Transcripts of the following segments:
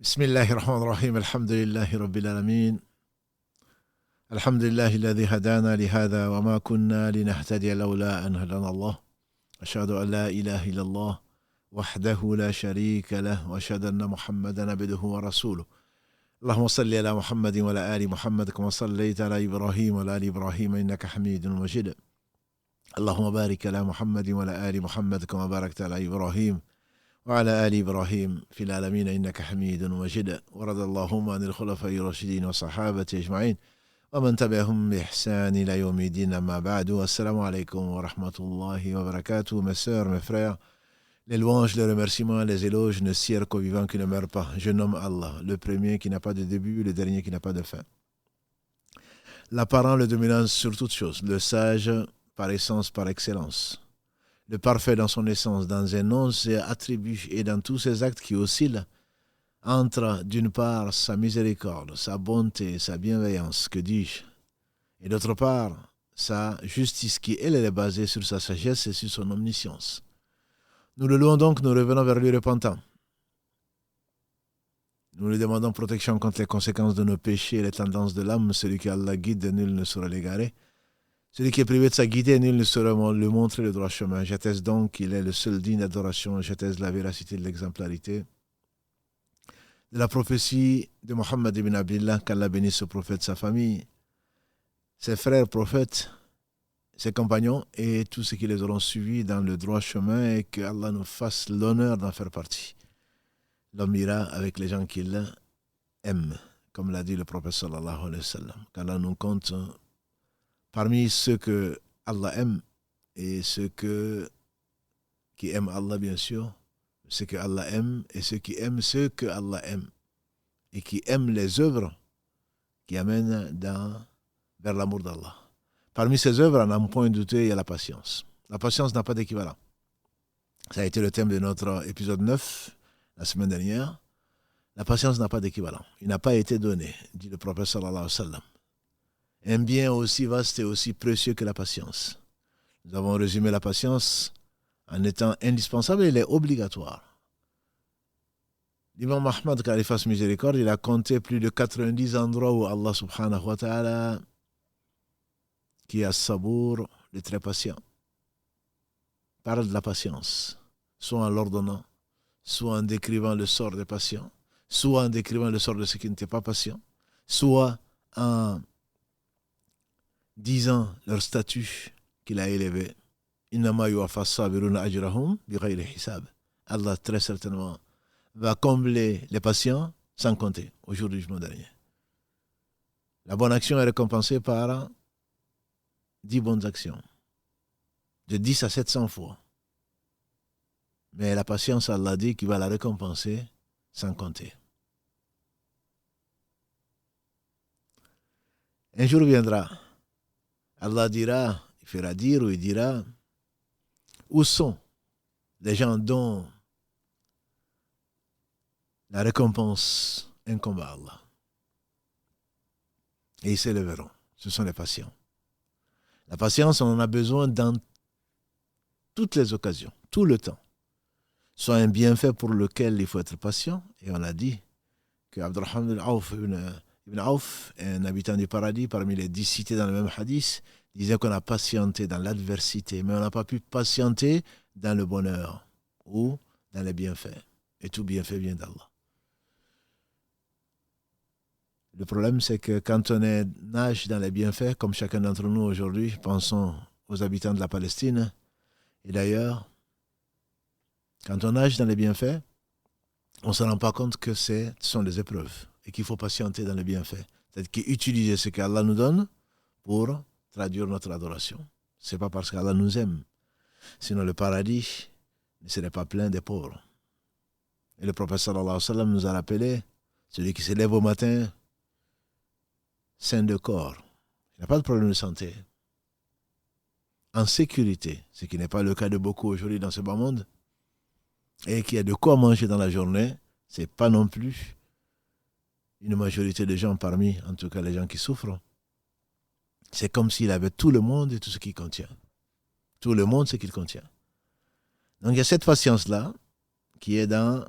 بسم الله الرحمن الرحيم الحمد لله رب العالمين الحمد لله الذي هدانا لهذا وما كنا لنهتدي لولا أن هدانا الله أشهد أن لا إله إلا الله وحده لا شريك له وأشهد أن محمدا عبده ورسوله اللهم صل على محمد وعلى آل محمد كما صليت على إبراهيم وعلى آل إبراهيم إنك حميد مجيد اللهم بارك على محمد وعلى آل محمد كما باركت على إبراهيم وعلى آل إبراهيم في العالمين إنك حميد مجيد ورضي اللهم عن الخلفاء الراشدين والصحابة أجمعين ومن تبعهم بإحسان إلى يوم الدين أما بعد السلام عليكم ورحمة الله وبركاته. Mes sœurs, mes frères, les louanges, les remerciements, les éloges ne sièrent qu'au vivant qui ne meurt pas. Je nomme Allah, le premier qui n'a pas de début, le dernier qui n'a pas de fin. L'apparent, le dominant sur toute chose, le sage par essence, par excellence. Le parfait dans son essence, dans un nom, ses attributs et dans tous ses actes qui oscillent entre, d'une part, sa miséricorde, sa bonté, sa bienveillance, que dis-je, et d'autre part, sa justice qui, elle est basée sur sa sagesse et sur son omniscience. Nous le louons donc, nous revenons vers lui repentants. Nous lui demandons protection contre les conséquences de nos péchés et les tendances de l'âme. Celui qui Allah guide, nul ne saura l'égarer. Celui qui est privé de sa guidée, nul ne saura lui montrer le droit chemin. J'atteste donc qu'il est le seul digne d'adoration. J'atteste la véracité de l'exemplarité de la prophétie de Mohammed ibn Abdillah, qu'Allah bénisse ce prophète, sa famille, ses frères prophètes, ses compagnons et tous ceux qui les auront suivis dans le droit chemin, et que Allah nous fasse l'honneur d'en faire partie. L'homme ira avec les gens qu'il aime, comme l'a dit le prophète sallallahu alayhi wa sallam. Qu'Allah nous compte parmi ceux que Allah aime et ceux qui aiment Allah, bien sûr, ceux que Allah aime et ceux qui aiment ceux que Allah aime et qui aiment les œuvres qui amènent vers l'amour d'Allah. Parmi ces œuvres, à n'en point douter, il y a la patience. La patience n'a pas d'équivalent. Ça a été le thème de notre épisode 9, la semaine dernière. La patience n'a pas d'équivalent. Il n'a pas été donné, dit le prophète sallallahu alayhi wa sallam. Un bien aussi vaste et aussi précieux que la patience. Nous avons résumé la patience en étant indispensable, il est obligatoire. L'imam Ahmad, qu'Allah fasse miséricorde, il a compté plus de 90 endroits où Allah subhanahu wa ta'ala, qui a sabour, le très patient, parle de la patience, soit en l'ordonnant, soit en décrivant le sort des patients, soit en décrivant le sort de ceux qui n'étaient pas patients, soit en disant leur statut qu'il a élevé. Allah très certainement va combler les patients sans compter au jour du jugement dernier. La bonne action est récompensée par 10 bonnes actions, de 10 à 700 fois. Mais la patience, Allah dit qu'il va la récompenser sans compter. Un jour viendra, Allah dira, il fera dire ou il dira, où sont les gens dont la récompense incombe à Allah? Et ils s'élèveront. Ce sont les patients. La patience, on en a besoin dans toutes les occasions, tout le temps. Soit un bienfait pour lequel il faut être patient. Et on a dit que Abdurrahman ibn Auf, un habitant du paradis, parmi les 10 cités dans le même hadith, disait qu'on a patienté dans l'adversité, mais on n'a pas pu patienter dans le bonheur ou dans les bienfaits. Et tout bienfait vient d'Allah. Le problème, c'est que quand on nage dans les bienfaits, comme chacun d'entre nous aujourd'hui, pensons aux habitants de la Palestine et d'ailleurs, quand on nage dans les bienfaits, on ne se rend pas compte que ce sont des épreuves et qu'il faut patienter dans les bienfaits. C'est-à-dire qu'utiliser ce qu'Allah nous donne pour traduire notre adoration. Ce n'est pas parce qu'Allah nous aime. Sinon le paradis ne serait pas plein des pauvres. Et le prophète sallallahu alayhi wa sallam nous a rappelé, celui qui se lève au matin, sain de corps, il n'a pas de problème de santé, en sécurité, ce qui n'est pas le cas de beaucoup aujourd'hui dans ce bas monde, et qui a de quoi manger dans la journée, ce n'est pas non plus une majorité de gens parmi, en tout cas les gens qui souffrent. C'est comme s'il avait tout le monde et tout ce qu'il contient. Tout le monde, ce qu'il contient. Donc il y a cette patience-là qui est dans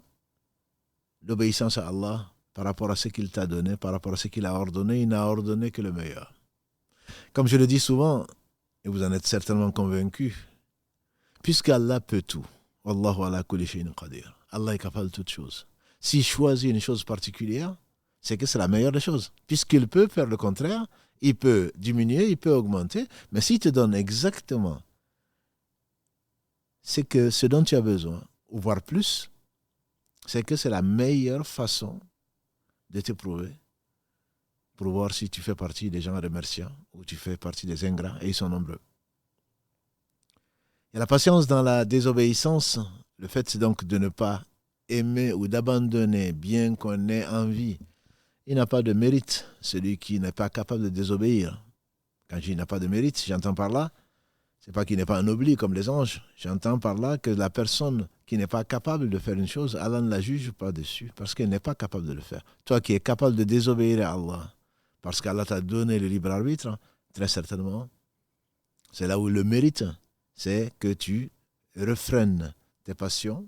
l'obéissance à Allah par rapport à ce qu'il t'a donné, par rapport à ce qu'il a ordonné, il n'a ordonné que le meilleur. Comme je le dis souvent, et vous en êtes certainement convaincus, puisqu'Allah peut tout, Wallahu ala kulli shay'in qadir. Allah est capable de toutes choses. S'il choisit une chose particulière, c'est que c'est la meilleure des choses. Puisqu'il peut faire le contraire, il peut diminuer, il peut augmenter, mais s'il te donne exactement ce dont tu as besoin, ou voire plus, c'est que c'est la meilleure façon de t'éprouver pour voir si tu fais partie des gens remerciants ou tu fais partie des ingrats, et ils sont nombreux. Il y a la patience dans la désobéissance. Le fait, c'est donc de ne pas aimer ou d'abandonner bien qu'on ait envie. Il n'a pas de mérite, celui qui n'est pas capable de désobéir. Quand je dis n'a pas de mérite, j'entends par là, c'est pas qu'il n'est pas un oubli comme les anges. J'entends par là que la personne qui n'est pas capable de faire une chose, Allah ne la juge pas dessus, parce qu'elle n'est pas capable de le faire. Toi qui es capable de désobéir à Allah, parce qu'Allah t'a donné le libre arbitre, très certainement, c'est là où le mérite, c'est que tu refrènes tes passions,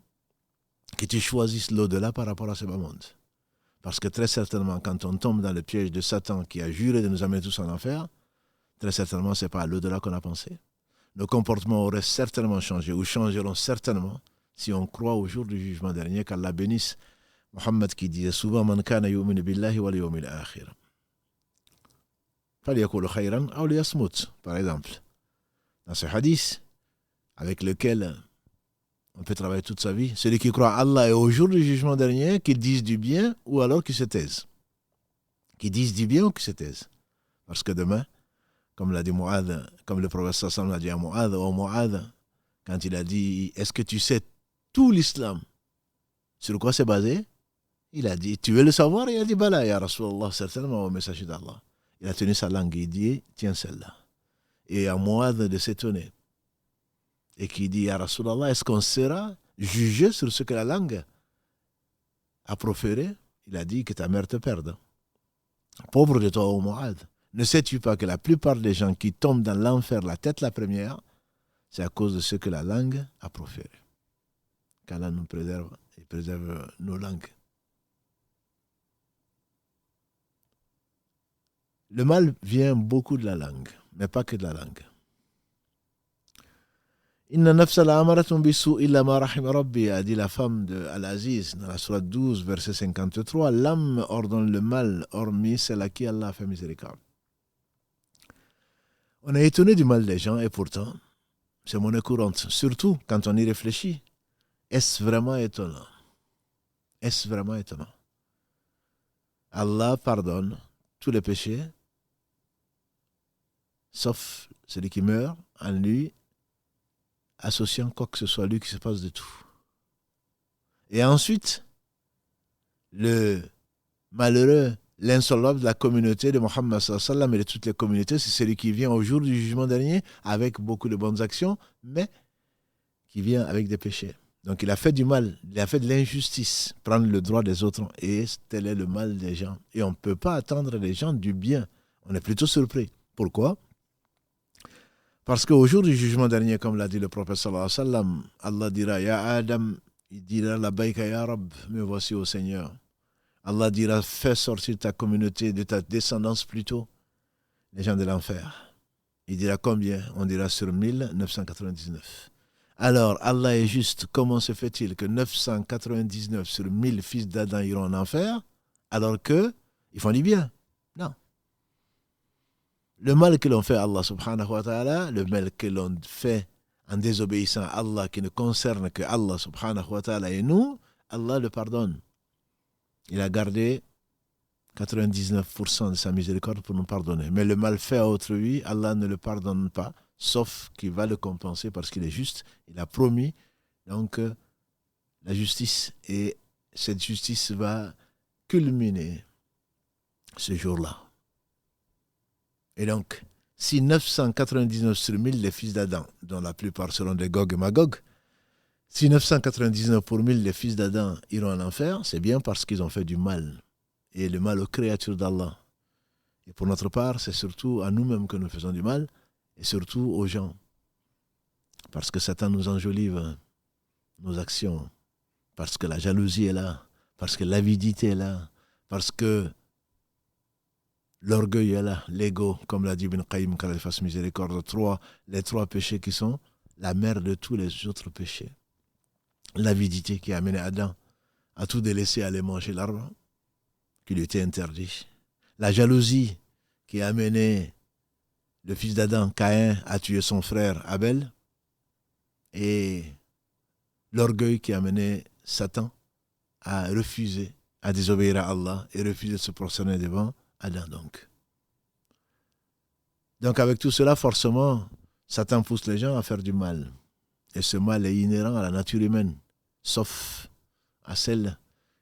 que tu choisisses l'au-delà par rapport à ce bas monde. Parce que très certainement, quand on tombe dans le piège de Satan qui a juré de nous amener tous en enfer, très certainement, ce n'est pas à l'au-delà qu'on a pensé. Nos comportements auraient certainement changé, ou changeront certainement, si on croit au jour du jugement dernier, qu'Allah bénisse Mohammed qui disait souvent « Man kana yu'minu billahi wal yawmil akhir ». Falyakul khayran aw liyasmut, par exemple. Dans ce hadith, avec lequel on peut travailler toute sa vie, celui qui croit à Allah et au jour du jugement dernier, qu'il dise du bien ou alors qu'il se taise. Qu'il dise du bien ou qu'il se taise. Parce que demain, comme l'a dit Mu'adh, comme le prophète sallallahu alayhi wa sallam l'a dit à Mu'adh, oh Mu'adh, quand il a dit, est-ce que tu sais tout l'islam? Sur quoi c'est basé? Il a dit, tu veux le savoir? Il a dit, Bala, ya Rasulallah, certainement au messager d'Allah. Il a tenu sa langue et il dit, tiens celle-là. Et à Mu'adh de s'étonner. Et qui dit, ya Rasulallah, est-ce qu'on sera jugé sur ce que la langue a proféré? Il a dit que ta mère te perde. Pauvre de toi, ô Mu'adh. Ne sais-tu pas que la plupart des gens qui tombent dans l'enfer la tête la première, c'est à cause de ce que la langue a proféré. Qu'Allah nous préserve et préserve nos langues. Le mal vient beaucoup de la langue, mais pas que de la langue. Inna nafsa la amaratun bisu illa ma rahim rabbi, a dit la femme de Al-Aziz dans la sourate 12, verset 53. L'âme ordonne le mal, hormis celle à qui Allah a fait miséricorde. On est étonné du mal des gens et pourtant, c'est monnaie courante. Surtout quand on y réfléchit. Est-ce vraiment étonnant? Est-ce vraiment étonnant? Allah pardonne tous les péchés, sauf celui qui meurt en lui, associant quoi que ce soit à lui qui se passe de tout. Et ensuite, le malheureux, l'insolvable de la communauté de Mohammed sallallahu alayhi wa sallam et de toutes les communautés, c'est celui qui vient au jour du jugement dernier avec beaucoup de bonnes actions, mais qui vient avec des péchés. Donc il a fait du mal, il a fait de l'injustice, prendre le droit des autres, et tel est le mal des gens. Et on ne peut pas attendre des gens du bien. On est plutôt surpris. Pourquoi? Parce qu'au jour du jugement dernier, comme l'a dit le prophète sallallahu alayhi wa sallam, Allah dira, Ya Adam, il dira, Labbaika ya Rab, me voici au Seigneur. Allah dira, fais sortir ta communauté, de ta descendance plutôt, les gens de l'enfer. Il dira combien? On dira sur 1999. Alors, Allah est juste. Comment se fait-il que 999 sur 1000 fils d'Adam iront en enfer, alors qu'ils font du bien? Non. Le mal que l'on fait à Allah subhanahu wa ta'ala, le mal que l'on fait en désobéissant à Allah, qui ne concerne que Allah subhanahu wa ta'ala et nous, Allah le pardonne. Il a gardé 99% de sa miséricorde pour nous pardonner. Mais le mal fait à autrui, Allah ne le pardonne pas, sauf qu'il va le compenser parce qu'il est juste. Il a promis donc la justice, et cette justice va culminer ce jour-là. Et donc, si 999 sur 1000 les fils d'Adam, dont la plupart seront des Gog et Magog, si 999 pour 1000 les fils d'Adam iront en enfer, c'est bien parce qu'ils ont fait du mal. Et le mal aux créatures d'Allah. Et pour notre part, c'est surtout à nous-mêmes que nous faisons du mal, et surtout aux gens. Parce que Satan nous enjolive nos actions, parce que la jalousie est là, parce que l'avidité est là, parce que l'orgueil est là, l'ego, comme l'a dit Ibn Qayyim, qu'Allah fasse miséricorde, les trois péchés qui sont la mère de tous les autres péchés. L'avidité qui a amené Adam à tout délaisser, à aller manger l'arbre qui lui était interdit. La jalousie qui a amené le fils d'Adam, Caïn, à tuer son frère Abel. Et l'orgueil qui a amené Satan à refuser, à désobéir à Allah et refuser de se prosterner devant Adam. Donc avec tout cela, forcément, Satan pousse les gens à faire du mal. Et ce mal est inhérent à la nature humaine, sauf à celle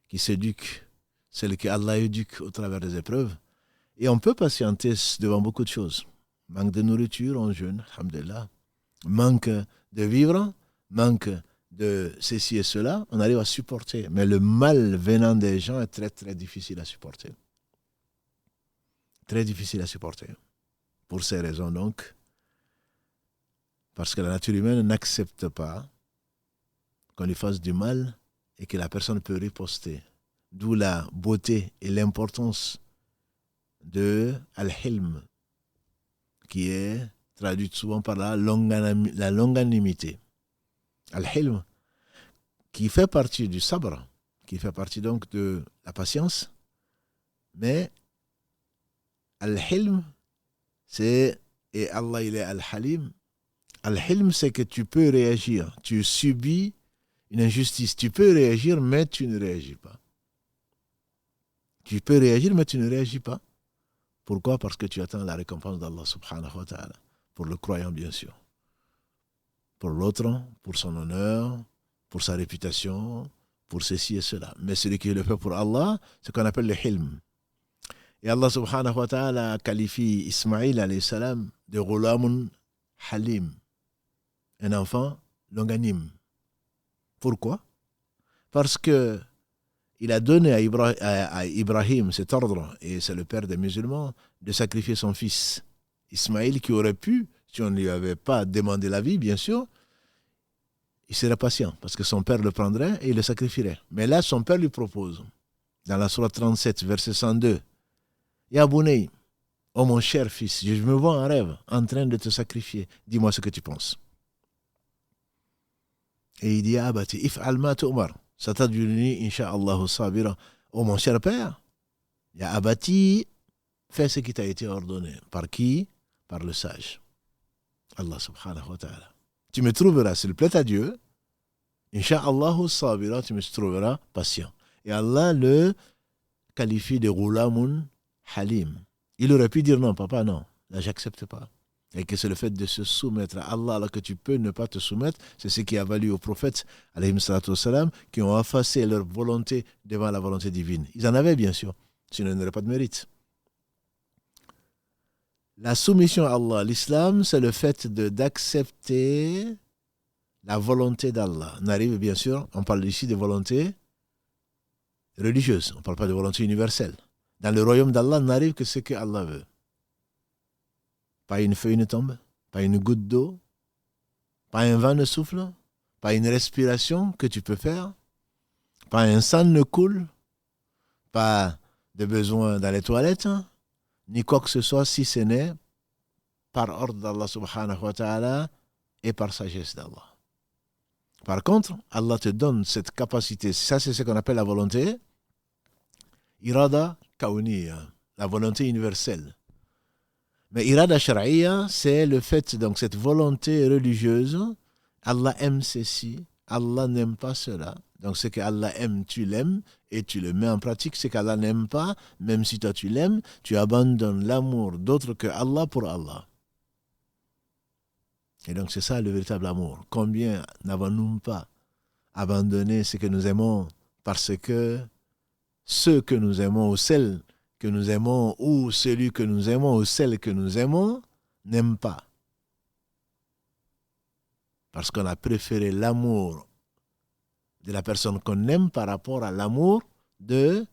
qui s'éduque, celle que Allah éduque au travers des épreuves. Et on peut patienter devant beaucoup de choses. Manque de nourriture, on jeûne, alhamdulillah. Manque de vivre, manque de ceci et cela, on arrive à supporter. Mais le mal venant des gens est très très difficile à supporter. Très difficile à supporter. Pour ces raisons donc, parce que la nature humaine n'accepte pas qu'on lui fasse du mal et que la personne peut riposter. D'où la beauté et l'importance de Al-Hilm, qui est traduite souvent par la longanimité. Al-Hilm, qui fait partie du sabr, qui fait partie donc de la patience, mais Al-Hilm, c'est, et Allah il est Al-Halim, Al-Hilm c'est que tu peux réagir, tu subis une injustice, tu peux réagir mais tu ne réagis pas. Tu peux réagir mais tu ne réagis pas. Pourquoi? Parce que tu attends la récompense d'Allah subhanahu wa ta'ala, pour le croyant bien sûr. Pour l'autre, pour son honneur, pour sa réputation, pour ceci et cela. Mais celui qui le fait pour Allah, c'est ce qu'on appelle le hilm. Et Allah subhanahu wa ta'ala qualifie Ismaïl alayhi salam de ghulamun halim, un enfant longanime. Pourquoi? Parce que il a donné à Ibrahim cet ordre, et c'est le père des musulmans, de sacrifier son fils. Ismaïl qui aurait pu, si on ne lui avait pas demandé la vie, bien sûr, il serait patient, parce que son père le prendrait et il le sacrifierait. Mais là, son père lui propose, dans la sourate 37, verset 102, « Ya Bounay, oh mon cher fils, je me vois en rêve, en train de te sacrifier. Dis-moi ce que tu penses. » Et il dit, « Abati, if'al ma tu'mar. Satadjuni, insha'Allahu sabira. » Oh mon cher père, Ya Abati, fais ce qui t'a été ordonné. Par qui? Par le sage. Allah subhanahu wa ta'ala. Tu me trouveras, s'il plaît à Dieu, insha'Allahu sabira, tu me trouveras patient. Et Allah le qualifie de ghulamun halim. Il aurait pu dire non, papa, non, là j'accepte pas. Et que c'est le fait de se soumettre à Allah, alors que tu peux ne pas te soumettre, c'est ce qui a valu aux prophètes, alayhim salatu wassalam, qui ont effacé leur volonté devant la volonté divine. Ils en avaient bien sûr, sinon ils n'auraient pas de mérite. La soumission à Allah, l'islam, c'est le fait d'accepter la volonté d'Allah. On arrive bien sûr, on parle ici de volonté religieuse, on ne parle pas de volonté universelle. Dans le royaume d'Allah, on n'arrive que ce que Allah veut. Pas une feuille ne tombe, pas une goutte d'eau, pas un vent ne souffle, pas une respiration que tu peux faire, pas un sang ne coule, pas de besoin dans les toilettes, ni quoi que ce soit si ce n'est par ordre d'Allah subhanahu wa ta'ala et par sagesse d'Allah. Par contre, Allah te donne cette capacité, ça c'est ce qu'on appelle la volonté, irada kauniya, la volonté universelle. Mais irada shar'iyya, c'est le fait, donc cette volonté religieuse, Allah aime ceci, Allah n'aime pas cela. Donc ce que Allah aime, tu l'aimes et tu le mets en pratique. Ce qu'Allah n'aime pas, même si toi tu l'aimes, tu abandonnes l'amour d'autre que Allah pour Allah. Et donc c'est ça le véritable amour. Combien n'avons-nous pas abandonné ce que nous aimons parce que ceux que nous aimons ou celles que nous aimons ou celui que nous aimons ou celle que nous aimons n'aiment pas. Parce qu'on a préféré l'amour de la personne qu'on aime par rapport à l'amour de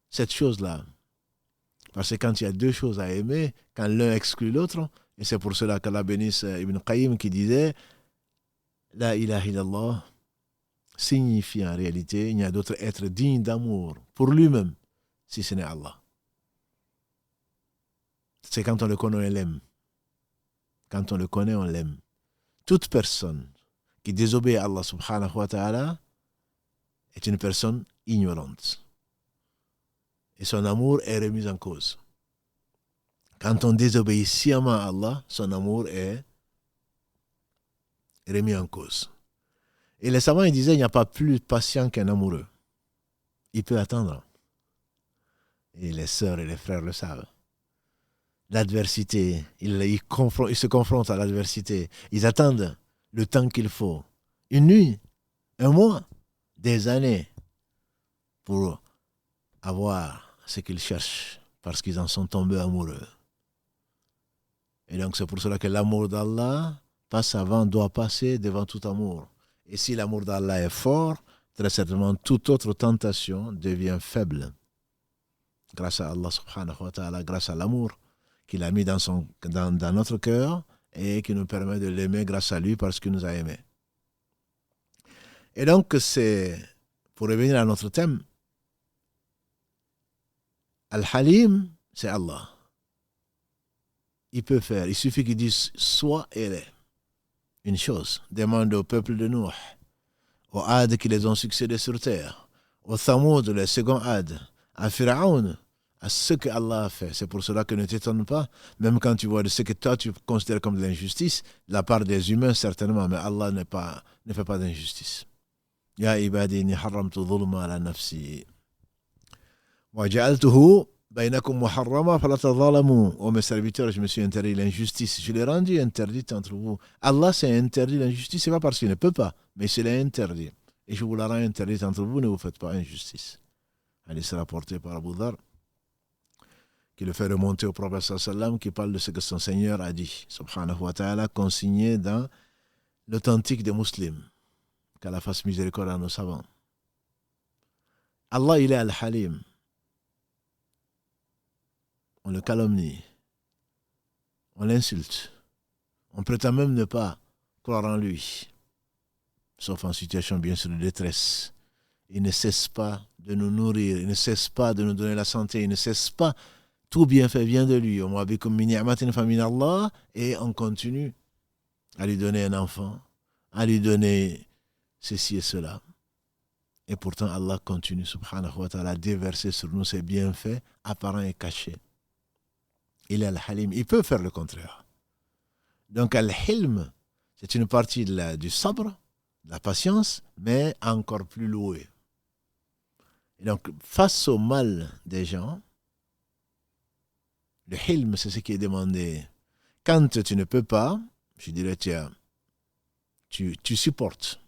cette chose-là. Parce que quand il y a deux choses à aimer, quand l'un exclut l'autre, et c'est pour cela qu'Allah bénisse Ibn Qayyim qui disait « La ilaha illallah, signifie en réalité, il n'y a d'autre être digne d'amour pour lui-même, si ce n'est Allah. C'est quand on le connaît, on l'aime. Quand on le connaît, on l'aime. Toute personne qui désobéit à Allah subhanahu wa ta'ala est une personne ignorante. Et son amour est remis en cause. Quand on désobéit sciemment à Allah, son amour est remis en cause. Et les savants ils disaient, il n'y a pas plus patient qu'un amoureux. Il peut attendre. Et les sœurs et les frères le savent. L'adversité, ils se confrontent à l'adversité. Ils attendent le temps qu'il faut. Une nuit, un mois, des années pour avoir ce qu'ils cherchent parce qu'ils en sont tombés amoureux. Et donc c'est pour cela que l'amour d'Allah doit passer devant tout amour. Et si l'amour d'Allah est fort, très certainement toute autre tentation devient faible. Grâce à Allah subhanahu wa ta'ala, grâce à l'amour qu'il a mis dans notre cœur et qui nous permet de l'aimer grâce à lui parce qu'il nous a aimés. Et donc c'est, pour revenir à notre thème, Al-Halim, c'est Allah. Il peut faire, il suffit qu'il dise soit et est. Une chose, demande au peuple de Nuh, aux Had qui les ont succédés sur terre, aux Thamoud, les seconds Had, à Pharaon, à ce que Allah a fait. C'est pour cela que ne t'étonne pas, même quand tu vois de ce que toi tu considères comme de l'injustice, de la part des humains certainement, mais Allah ne fait pas d'injustice. Ya ibadi ni haramtu dhulma ala nafsi. Wa ja'altuhu bainakum muharrama fala tadhalamu. Oh mes serviteurs, je me suis interdit l'injustice. Je l'ai rendu interdite entre vous. Allah s'est interdit l'injustice, c'est pas parce qu'il ne peut pas, mais c'est l'interdit. Et je vous la rends interdite entre vous, ne vous faites pas injustice. Elle est rapportée par Abu Dhar, qui le fait remonter au prophète sallam, qui parle de ce que son Seigneur a dit, subhanahu wa ta'ala, consigné dans l'authentique des musulmans. Qu'Allah fasse miséricorde à nos savants. Allah, il est Al-Halim. On le calomnie, on l'insulte, on prétend même ne pas croire en lui, sauf en situation bien sûr de détresse. Il ne cesse pas de nous nourrir, il ne cesse pas de nous donner la santé, il ne cesse pas, tout bienfait vient de lui. Et on continue à lui donner un enfant, à lui donner ceci et cela. Et pourtant Allah continue subhanahu wa ta'ala à déverser sur nous ses bienfaits apparents et cachés. Il est Al-Halim, il peut faire le contraire. Donc Al-Hilm, c'est une partie du sabre, de la patience, mais encore plus louée. Et donc, face au mal des gens, le Hilm, c'est ce qui est demandé. Quand tu ne peux pas, je dirais, tu supportes.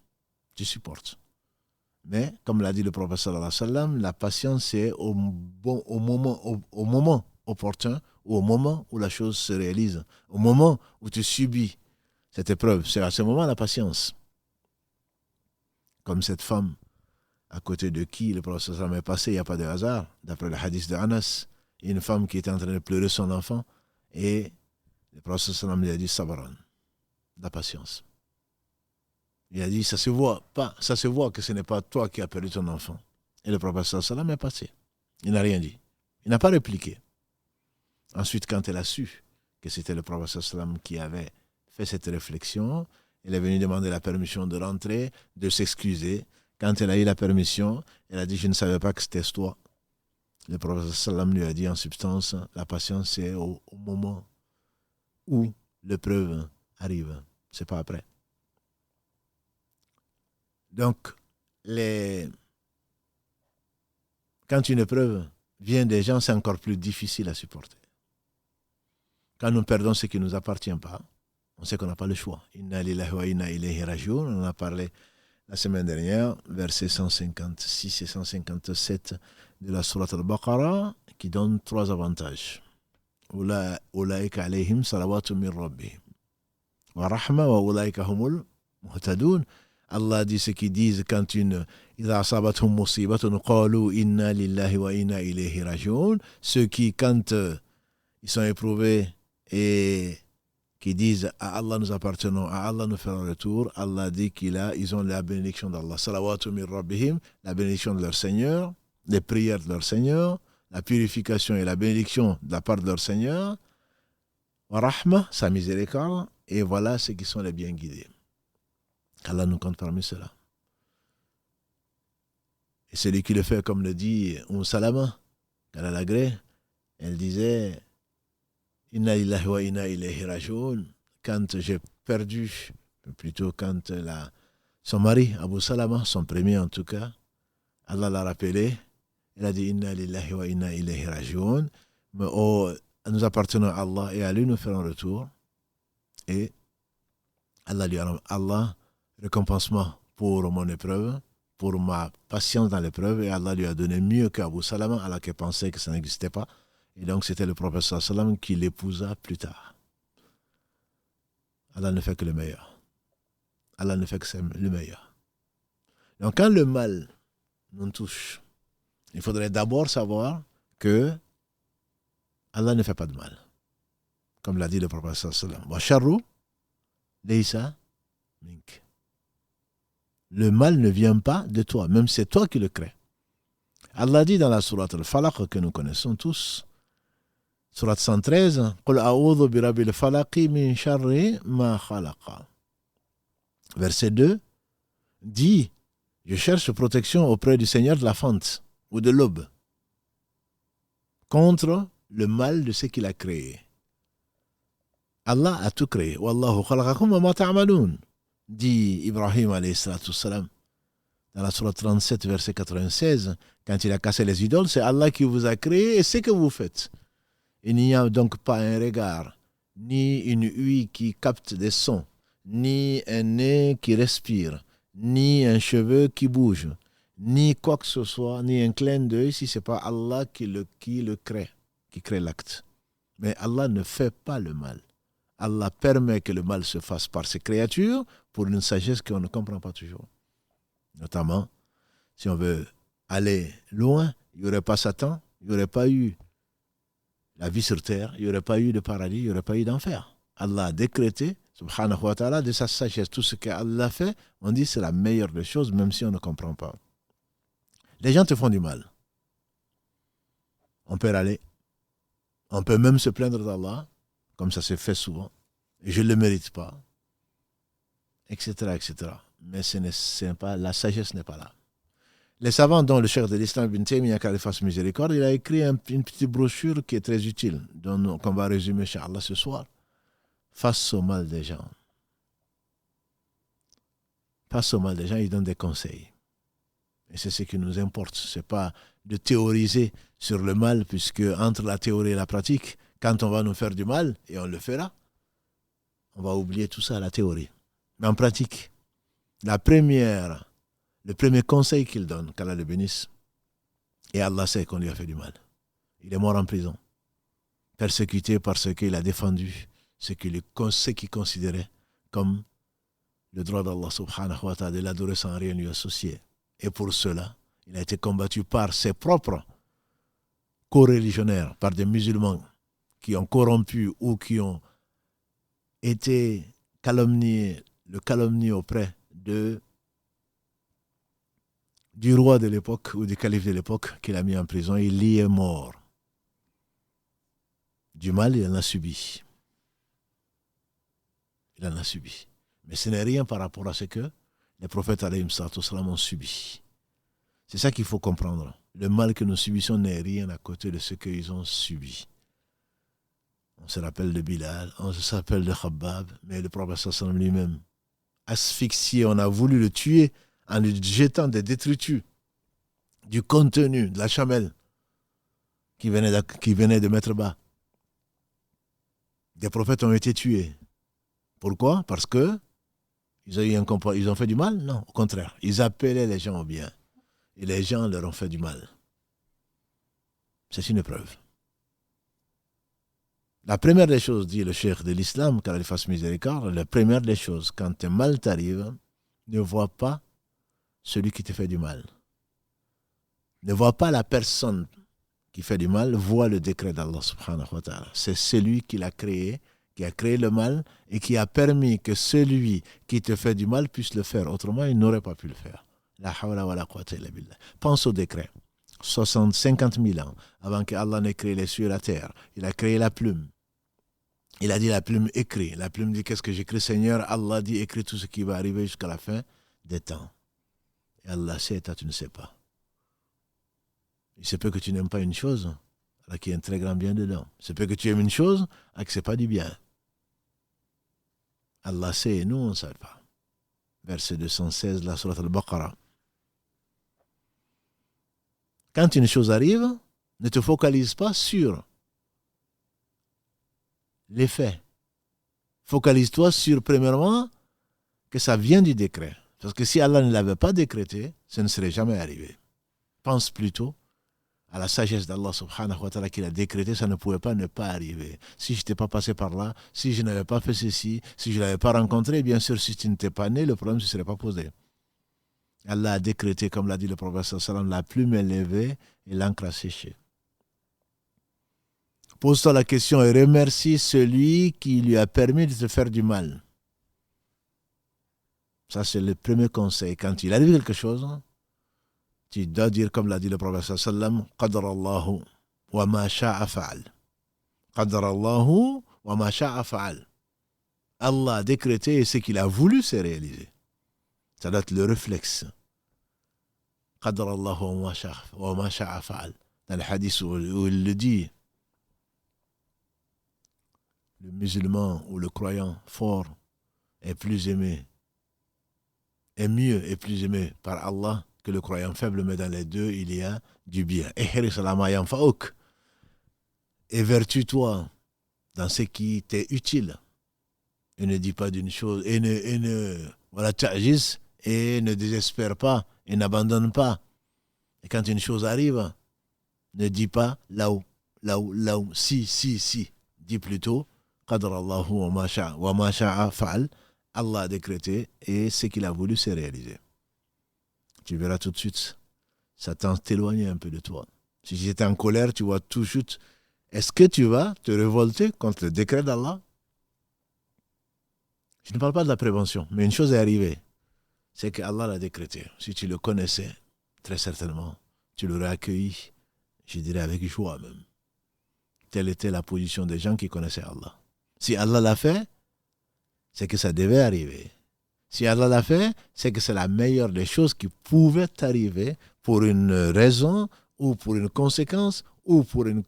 Tu supportes. Mais, comme l'a dit le prophète sallallahu alayhi wa sallam, la patience, c'est au moment opportun, ou au moment où la chose se réalise, au moment où tu subis cette épreuve. C'est à ce moment la patience. Comme cette femme à côté de qui le prophète sallallahu alayhi wa sallam est passé, il n'y a pas de hasard. D'après le hadith de Anas, il y a une femme qui était en train de pleurer son enfant et le prophète sallallahu alayhi wa sallam lui a dit sabran, la patience. Il a dit ça se voit que ce n'est pas toi qui as perdu ton enfant. Et le prophète sallallahu alayhi wa sallam est passé. Il n'a rien dit. Il n'a pas répliqué. Ensuite, quand elle a su que c'était le prophète sallallahu alayhi wa sallam qui avait fait cette réflexion, elle est venue demander la permission de rentrer, de s'excuser. Quand elle a eu la permission, elle a dit je ne savais pas que c'était toi. Le prophète sallallahu alayhi wa sallam lui a dit en substance, la patience c'est au moment où l'épreuve arrive, c'est pas après. Donc, quand une épreuve vient des gens, c'est encore plus difficile à supporter. Quand nous perdons ce qui ne nous appartient pas, on sait qu'on n'a pas le choix. Inna lillahi wa inna ilayhi raji'un. On en a parlé la semaine dernière, versets 156 et 157 de la sourate al-Baqarah, qui donne 3 avantages. Ulaika alayhim salawatu min rabbihim wa rahma wa ulaika humul muhtadun. Allah dit ce qu'ils disent quand idha asabathum musibatun qalu inna lillahi wa inna ilayhi raji'un. Ceux qui, quand ils sont éprouvés et qui disent à Allah nous appartenons, à Allah nous ferons retour, Allah dit ils ont la bénédiction d'Allah. Salawatu min rabbihim, la bénédiction de leur Seigneur, les prières de leur Seigneur, la purification et la bénédiction de la part de leur Seigneur, wa rahma, sa miséricorde, et voilà ceux qui sont les bien guidés. Allah nous compte parmi ceux-là. Et celui qui le fait, comme le dit Salama, quand elle a gré, elle disait Inna lillahi wa inna ilayhi raji'un. Quand j'ai perdu, plutôt quand son mari, Abu Salama, son premier en tout cas, Allah l'a rappelé, elle a dit Inna lillahi wa inna ilayhi raji'un. Mais nous appartenons à Allah et à lui nous ferons retour. Et Allah, récompensement pour mon épreuve, pour ma patience dans l'épreuve, et Allah lui a donné mieux qu'Abu Salama, Allah qui pensait que ça n'existait pas. Et donc c'était le prophète sallam qui l'épousa plus tard. Allah ne fait que le meilleur. Allah ne fait que le meilleur. Donc quand le mal nous touche, il faudrait d'abord savoir que Allah ne fait pas de mal. Comme l'a dit le prophète sallam. Wa sharru laysa mink. Le mal ne vient pas de toi, même c'est toi qui le crées. Allah dit dans la sourate Al-Falaq que nous connaissons tous, sourate 113, Qul a'udhu bi rabbil falaqi min sharri ma khalaqa. Verset 2 dit, je cherche protection auprès du Seigneur de la fente ou de l'aube contre le mal de ce qu'il a créé. Allah a tout créé. Wallahu khalaqakum wa ma ta'malun. Dit Ibrahim alayhi salatu salam dans la sourate 37 verset 96, quand il a cassé les idoles, c'est Allah qui vous a créé et c'est que vous faites. Il n'y a donc pas un regard, ni une ouïe qui capte des sons, ni un nez qui respire, ni un cheveu qui bouge, ni quoi que ce soit, ni un clin d'œil si ce n'est pas Allah qui le crée, qui crée l'acte. Mais Allah ne fait pas le mal. Allah permet que le mal se fasse par ses créatures pour une sagesse qu'on ne comprend pas toujours. Notamment, si on veut aller loin, il n'y aurait pas Satan, il n'y aurait pas eu la vie sur terre, il n'y aurait pas eu de paradis, il n'y aurait pas eu d'enfer. Allah a décrété, subhanahu wa ta'ala, de sa sagesse, tout ce qu'Allah fait, on dit c'est la meilleure des choses, même si on ne comprend pas. Les gens te font du mal. On peut râler. On peut même se plaindre d'Allah, comme ça s'est fait souvent. Et je ne le mérite pas, etc., etc. Mais la sagesse n'est pas là. Les savants, dont le cheikh de l'islam Ibn Taymiyyah, qu'Allah fasse miséricorde, il a écrit une petite brochure qui est très utile, qu'on va résumer, Inch'Allah, ce soir. Face au mal des gens. Face au mal des gens, il donne des conseils. Et c'est ce qui nous importe. Ce n'est pas de théoriser sur le mal, puisque entre la théorie et la pratique, quand on va nous faire du mal, et on le fera, on va oublier tout ça, la théorie. Mais en pratique, le premier conseil qu'il donne, qu'Allah le bénisse, et Allah sait qu'on lui a fait du mal. Il est mort en prison, persécuté parce qu'il a défendu ce qu'il considérait comme le droit d'Allah subhanahu wa ta'ala de l'adorer sans rien lui associer. Et pour cela, il a été combattu par ses propres co-religionnaires, par des musulmans qui ont corrompu ou qui ont été calomniés auprès du roi de l'époque ou du calife de l'époque qu'il a mis en prison. Il y est mort. Du mal, il en a subi. Il en a subi. Mais ce n'est rien par rapport à ce que les prophètes alayhim salatu salam ont subi. C'est ça qu'il faut comprendre. Le mal que nous subissons n'est rien à côté de ce qu'ils ont subi. On se rappelle de Bilal, on se rappelle de Khabbab, mais le prophète sallam lui-même, asphyxié, on a voulu le tuer en lui jetant des détritus du contenu de la chamelle qui venait de mettre bas. Des prophètes ont été tués. Pourquoi? Parce que ils ont fait du mal? Non, au contraire. Ils appelaient les gens au bien. Et les gens leur ont fait du mal. C'est une preuve. La première des choses, dit le cheikh de l'islam, qu'Allah lui fasse miséricorde, la première des choses, quand un mal t'arrive, ne vois pas celui qui te fait du mal. Ne vois pas la personne qui fait du mal, vois le décret d'Allah subhanahu wa ta'ala. C'est celui qui l'a créé, qui a créé le mal et qui a permis que celui qui te fait du mal puisse le faire. Autrement, il n'aurait pas pu le faire. La hawla wa la quwwata illa billah. Pense au décret. 50 000 ans avant qu'Allah n'ait créé les cieux et la terre, il a créé la plume. Il a dit la plume écrit. La plume dit qu'est-ce que j'écris, Seigneur? Allah dit écris tout ce qui va arriver jusqu'à la fin des temps. Et Allah sait et toi tu ne sais pas. Il se peut que tu n'aimes pas une chose, alors qu'il y a un très grand bien dedans. Il se peut que tu aimes une chose, alors que ce n'est pas du bien. Allah sait et nous on ne sait pas. Verset 216 de la sourate Al-Baqarah. Quand une chose arrive, ne te focalise pas sur les faits. Focalise-toi sur, premièrement, que ça vient du décret. Parce que si Allah ne l'avait pas décrété, ça ne serait jamais arrivé. Pense plutôt à la sagesse d'Allah subhanahu wa ta'ala qu'il a décrété, ça ne pouvait pas ne pas arriver. Si je n'étais pas passé par là, si je n'avais pas fait ceci, si je ne l'avais pas rencontré, bien sûr, si tu n'étais pas né, le problème ne se serait pas posé. Allah a décrété, comme l'a dit le prophète sallallahu alayhi wa sallam, la plume est levée et l'encre a séché. Pose-toi la question et remercie celui qui lui a permis de te faire du mal. Ça, c'est le premier conseil. Quand il arrive quelque chose, tu dois dire, comme l'a dit le prophète sallam, Qadarallahu wa ma sha'a fa'al. Qadarallahu wa ma sha'a fa'al. Allah a décrété et ce qu'il a voulu, c'est réalisé. Ça doit être le réflexe. Qadarallahu wa ma sha'a fa'al. Dans le hadith où il le dit, le musulman ou le croyant fort est plus aimé, est mieux et plus aimé par Allah que le croyant faible, mais dans les deux, il y a du bien. Et vertue-toi dans ce qui t'est utile. Et ne dis pas d'une chose, et ne désespère pas, et n'abandonne pas. Et quand une chose arrive, ne dis pas là où, si. Dis plutôt, Qadarallahu wa ma sha'a fa'al. Allah a décrété et ce qu'il a voulu, c'est réalisé. Tu verras tout de suite, ça t'éloigne un peu de toi. Si tu étais en colère, tu vois tout de suite, est-ce que tu vas te révolter contre le décret d'Allah? Je ne parle pas de la prévention, mais une chose est arrivée, c'est que Allah l'a décrété. Si tu le connaissais, très certainement, tu l'aurais accueilli, je dirais avec joie même. Telle était la position des gens qui connaissaient Allah. Si Allah l'a fait, c'est que ça devait arriver. Si Allah l'a fait, c'est que c'est la meilleure des choses qui pouvaient arriver pour une raison ou pour une conséquence ou pour une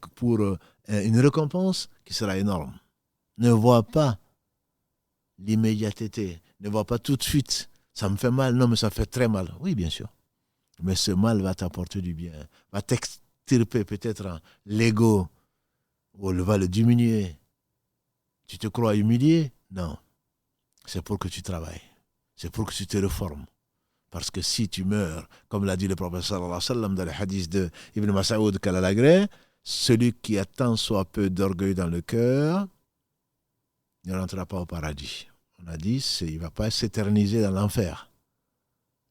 récompense qui sera énorme. Ne vois pas l'immédiateté, ne vois pas tout de suite, ça me fait mal, non mais ça fait très mal. Oui, bien sûr. Mais ce mal va t'apporter du bien, va t'extirper peut-être l'ego, ou va le diminuer. Tu te crois humilié? Non. C'est pour que tu travailles. C'est pour que tu te reformes. Parce que si tu meurs, comme l'a dit le prophète sallallahu alayhi wa sallam dans le hadith de Ibn Mas'ud Kalalagré, celui qui a tant soit peu d'orgueil dans le cœur ne rentrera pas au paradis. On a dit, il ne va pas s'éterniser dans l'enfer.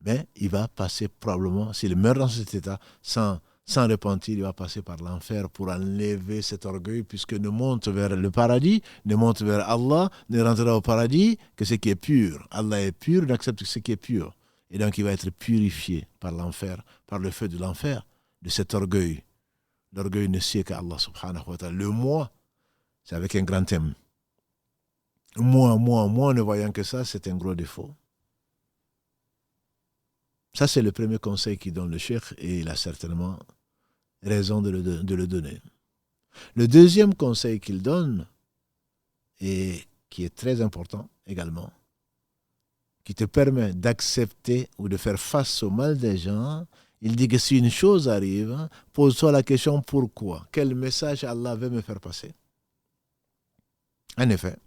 Mais il va passer probablement, s'il meurt dans cet état, sans repentir, il va passer par l'enfer pour enlever cet orgueil, puisque ne monte vers le paradis, ne monte vers Allah, ne rentrera au paradis que ce qui est pur. Allah est pur, il accepte ce qui est pur. Et donc il va être purifié par l'enfer, par le feu de l'enfer, de cet orgueil. L'orgueil ne sait qu'Allah subhanahu wa ta'ala. Le moi, c'est avec un grand thème. Moi, ne voyant que ça, c'est un gros défaut. Ça, c'est le premier conseil qu'il donne le cheikh et il a certainement raison de le donner. Le deuxième conseil qu'il donne, et qui est très important également, qui te permet d'accepter ou de faire face au mal des gens, il dit que si une chose arrive, pose-toi la question pourquoi? Quel message Allah veut me faire passer? En effet,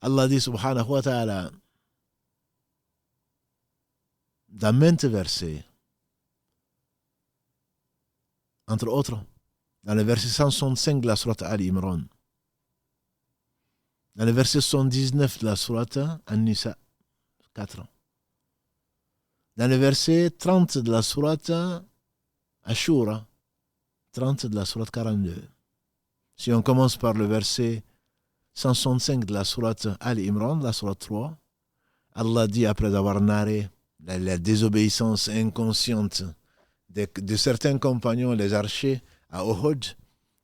Allah dit subhanahu wa ta'ala, dans maintes versets, entre autres, dans le verset 165 de la sourate Al-Imran, dans le verset 79 de la sourate An-Nisa, 4 ans, dans le verset 30 de la sourate Ashura, 30 de la sourate 42. Si on commence par le verset 165 de la sourate Al-Imran, la sourate 3, Allah dit, après avoir narré la désobéissance inconsciente de certains compagnons, les archers, à Uhud,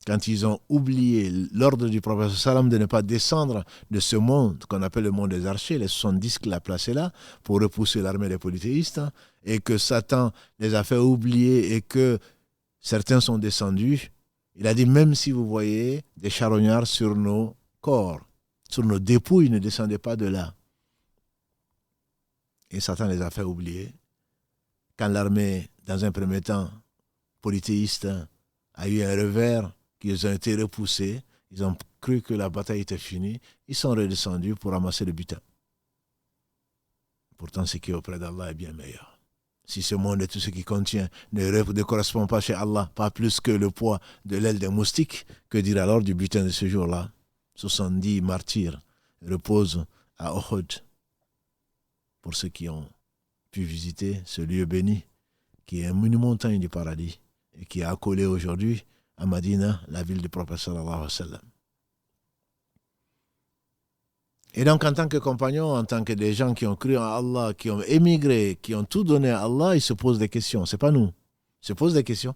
quand ils ont oublié l'ordre du prophète sallam de ne pas descendre de ce monde qu'on appelle le monde des archers, les 70 qu'il a placés là, pour repousser l'armée des polythéistes, et que Satan les a fait oublier et que certains sont descendus, il a dit, même si vous voyez des charognards sur nos corps, sur nos dépouilles, ne descendez pas de là. Et Satan les a fait oublier. Quand l'armée, dans un premier temps, polythéiste, a eu un revers, qu'ils ont été repoussés, ils ont cru que la bataille était finie, ils sont redescendus pour ramasser le butin. Pourtant, ce qui est auprès d'Allah est bien meilleur. Si ce monde et tout ce qui contient ne correspond pas chez Allah, pas plus que le poids de l'aile des moustiques, que dire alors du butin de ce jour-là? 70 martyrs reposent à Uhud. Pour ceux qui ont pu visiter ce lieu béni, qui est une montagne du paradis, et qui est accolé aujourd'hui à Madina, la ville du prophète sallallahu alayhi wa sallam. Et donc, en tant que compagnons, en tant que des gens qui ont cru en Allah, qui ont émigré, qui ont tout donné à Allah, ils se posent des questions. C'est pas nous. Ils se posent des questions.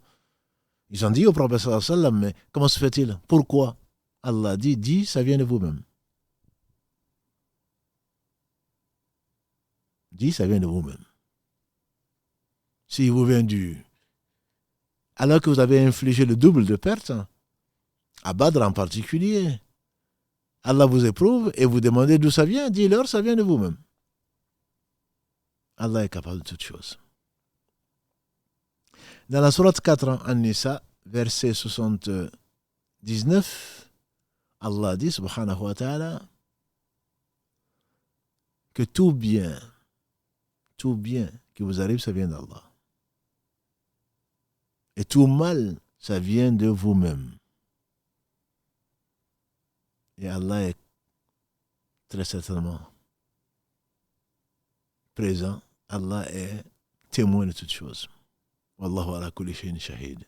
Ils ont dit au prophète sallallahu alayhi wa sallam, mais comment se fait-il? Pourquoi? Allah dit, ça vient de vous-même. Dit, ça vient de vous-même. S'il vous vient alors que vous avez infligé le double de pertes, à Badr en particulier, Allah vous éprouve et vous demandez d'où ça vient, dis-leur, ça vient de vous-même. Allah est capable de toutes choses. Dans la sourate 4, An-Nisa, verset 79, Allah dit, subhanahu wa ta'ala, que tout bien qui vous arrive, ça vient d'Allah. Et tout mal, ça vient de vous-même. Et Allah est très certainement présent. Allah est témoin de toutes choses. Wallahu ala kulli shay'in shahid.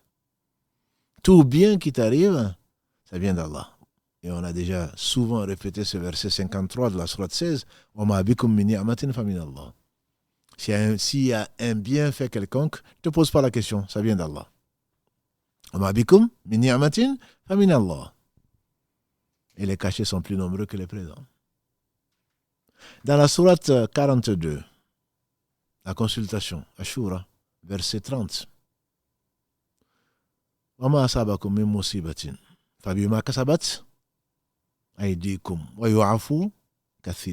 Tout bien qui t'arrive, ça vient d'Allah. Et on a déjà souvent répété ce verset 53 de la sourate 16. Wa ma bikum min ni'matin fa min Allah. S'il y a un bienfait quelconque, ne te pose pas la question, ça vient d'Allah. Et les cachets sont plus nombreux que les présents. Dans la sourate 42, la consultation, Ashura, verset 30. وَمَا أَصَابَكُم مِّن مُّصِيبَةٍ فَبِمَا كَسَبَتْ أَيْدِيكُمْ وَيُعْفُو